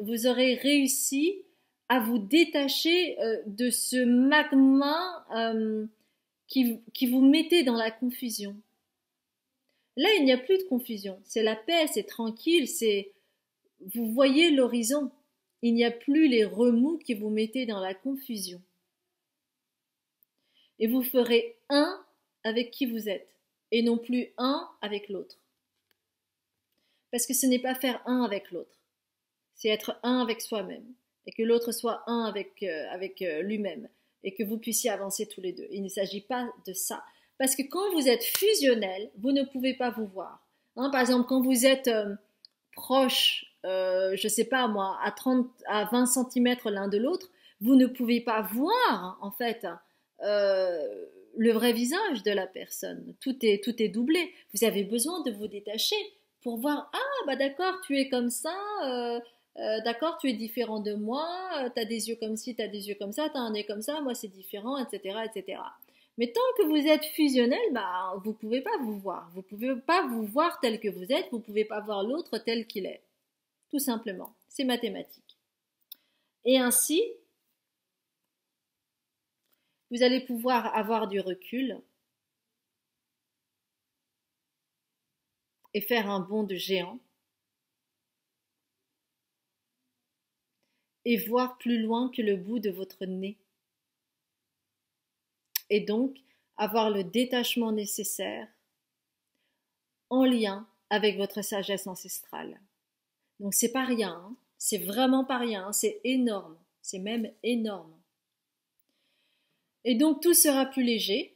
vous aurez réussi à vous détacher de ce magma qui vous mettait dans la confusion. Là, il n'y a plus de confusion. C'est la paix, c'est tranquille, vous voyez l'horizon. Il n'y a plus les remous qui vous mettaient dans la confusion. Et vous ferez un avec qui vous êtes et non plus un avec l'autre. Parce que ce n'est pas faire un avec l'autre, c'est être un avec soi-même et que l'autre soit un avec lui-même et que vous puissiez avancer tous les deux. Il ne s'agit pas de ça. Parce que quand vous êtes fusionnel, vous ne pouvez pas vous voir. Par exemple, quand vous êtes proche, je ne sais pas moi, à 20 cm l'un de l'autre, vous ne pouvez pas voir en fait le vrai visage de la personne. Tout est doublé. Vous avez besoin de vous détacher pour voir, d'accord, tu es comme ça, d'accord, tu es différent de moi, tu as des yeux comme ci, tu as des yeux comme ça, tu as un nez comme ça, moi c'est différent, etc., etc. Mais tant que vous êtes fusionnel, vous ne pouvez pas vous voir. Vous ne pouvez pas vous voir tel que vous êtes, vous ne pouvez pas voir l'autre tel qu'il est. Tout simplement. C'est mathématique. Et ainsi, vous allez pouvoir avoir du recul et faire un bond de géant et voir plus loin que le bout de votre nez. Et donc avoir le détachement nécessaire en lien avec votre sagesse ancestrale. Donc c'est pas rien, c'est vraiment pas rien, c'est énorme, c'est même énorme. Et donc tout sera plus léger,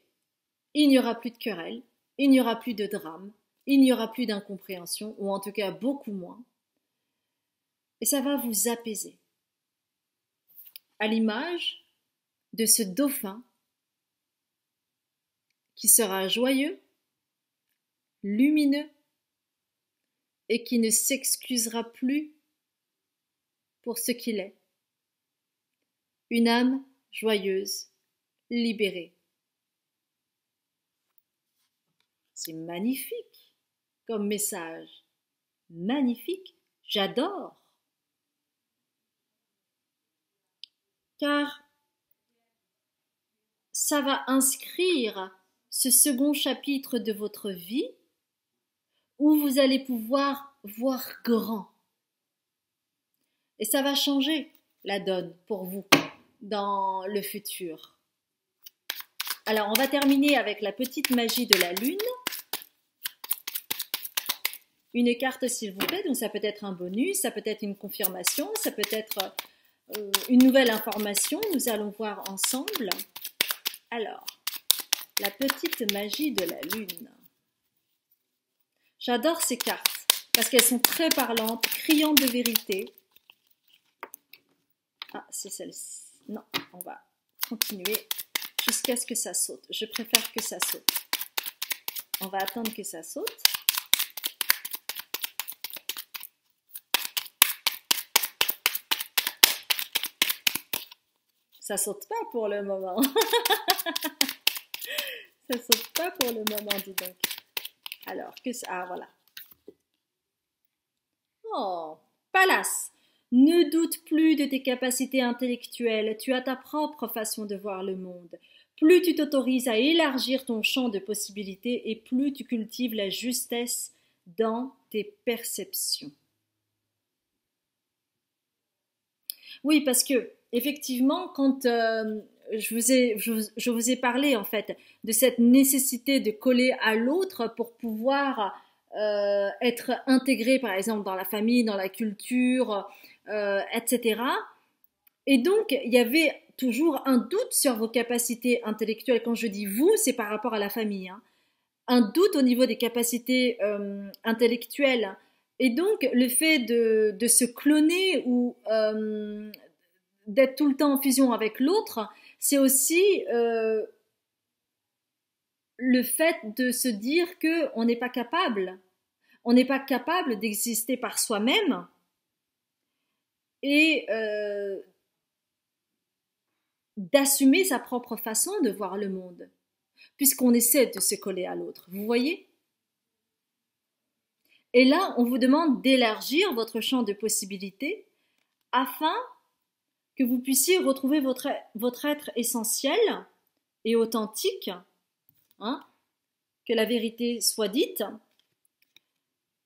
il n'y aura plus de querelle, il n'y aura plus de drame, il n'y aura plus d'incompréhension, ou en tout cas beaucoup moins. Et ça va vous apaiser. À l'image de ce dauphin qui sera joyeux, lumineux et qui ne s'excusera plus pour ce qu'il est. Une âme joyeuse, libérée. C'est magnifique comme message. Magnifique, j'adore. Car ça va inscrire ce second chapitre de votre vie où vous allez pouvoir voir grand. Et ça va changer la donne pour vous. dans le futur. Alors, on va terminer avec la petite magie de la lune. Une carte, s'il vous plaît. Donc, ça peut être un bonus, ça peut être une confirmation, ça peut être une nouvelle information. Nous allons voir ensemble. Alors, la petite magie de la lune. J'adore ces cartes parce qu'elles sont très parlantes, criantes de vérité. Ah, c'est celle-ci. Non, on va continuer jusqu'à ce que ça saute. Je préfère que ça saute. On va attendre que ça saute. Ça saute pas pour le moment. Ça saute pas pour le moment, dis donc. Alors, que ça... Ah, voilà. Oh, Pallas. Ne doute plus de tes capacités intellectuelles. Tu as ta propre façon de voir le monde. Plus tu t'autorises à élargir ton champ de possibilités et plus tu cultives la justesse dans tes perceptions. Oui, parce que effectivement, quand je vous ai parlé en fait de cette nécessité de coller à l'autre pour pouvoir être intégré, par exemple, dans la famille, dans la culture, etc. Et donc, il y avait toujours un doute sur vos capacités intellectuelles. Quand je dis vous, c'est par rapport à la famille, hein. Un doute au niveau des capacités intellectuelles. Et donc, le fait de se cloner ou d'être tout le temps en fusion avec l'autre, c'est aussi le fait de se dire qu'on n'est pas capable. On n'est pas capable d'exister par soi-même et d'assumer sa propre façon de voir le monde, puisqu'on essaie de se coller à l'autre. Vous voyez? Et là, on vous demande d'élargir votre champ de possibilités afin que vous puissiez retrouver votre être essentiel et authentique, hein, que la vérité soit dite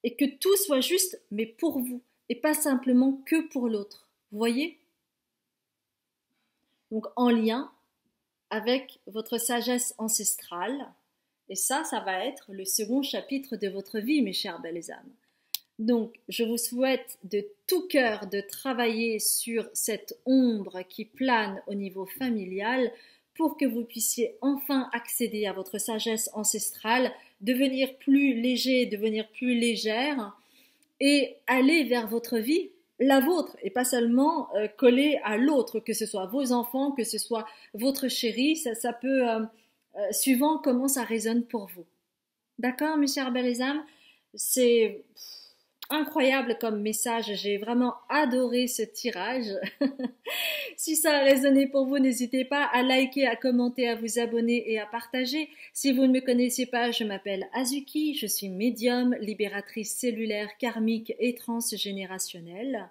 et que tout soit juste, mais pour vous et pas simplement que pour l'autre. Vous voyez? Donc en lien avec votre sagesse ancestrale. Et ça va être le second chapitre de votre vie, mes chères belles âmes. Donc, je vous souhaite de tout cœur de travailler sur cette ombre qui plane au niveau familial pour que vous puissiez enfin accéder à votre sagesse ancestrale, devenir plus léger, devenir plus légère et aller vers votre vie, la vôtre, et pas seulement coller à l'autre, que ce soit vos enfants, que ce soit votre chéri, ça peut, suivant comment ça résonne pour vous. D'accord, mes chères belles âmes? C'est incroyable comme message, j'ai vraiment adoré ce tirage. Si ça a résonné pour vous, n'hésitez pas à liker, à commenter, à vous abonner et à partager. Si vous ne me connaissez pas, je m'appelle Azuki, je suis médium, libératrice cellulaire, karmique et transgénérationnelle.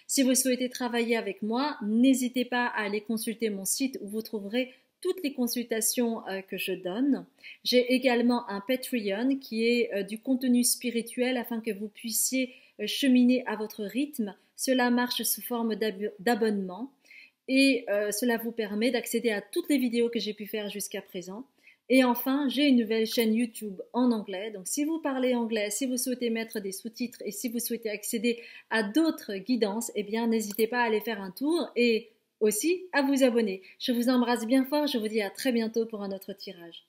Si vous souhaitez travailler avec moi, n'hésitez pas à aller consulter mon site où vous trouverez toutes les consultations que je donne. J'ai également un Patreon qui est du contenu spirituel afin que vous puissiez cheminer à votre rythme. Cela marche sous forme d'abonnement et cela vous permet d'accéder à toutes les vidéos que j'ai pu faire jusqu'à présent. Et enfin, j'ai une nouvelle chaîne YouTube en anglais. Donc si vous parlez anglais, si vous souhaitez mettre des sous-titres et si vous souhaitez accéder à d'autres guidances, eh bien n'hésitez pas à aller faire un tour et aussi à vous abonner. Je vous embrasse bien fort, je vous dis à très bientôt pour un autre tirage.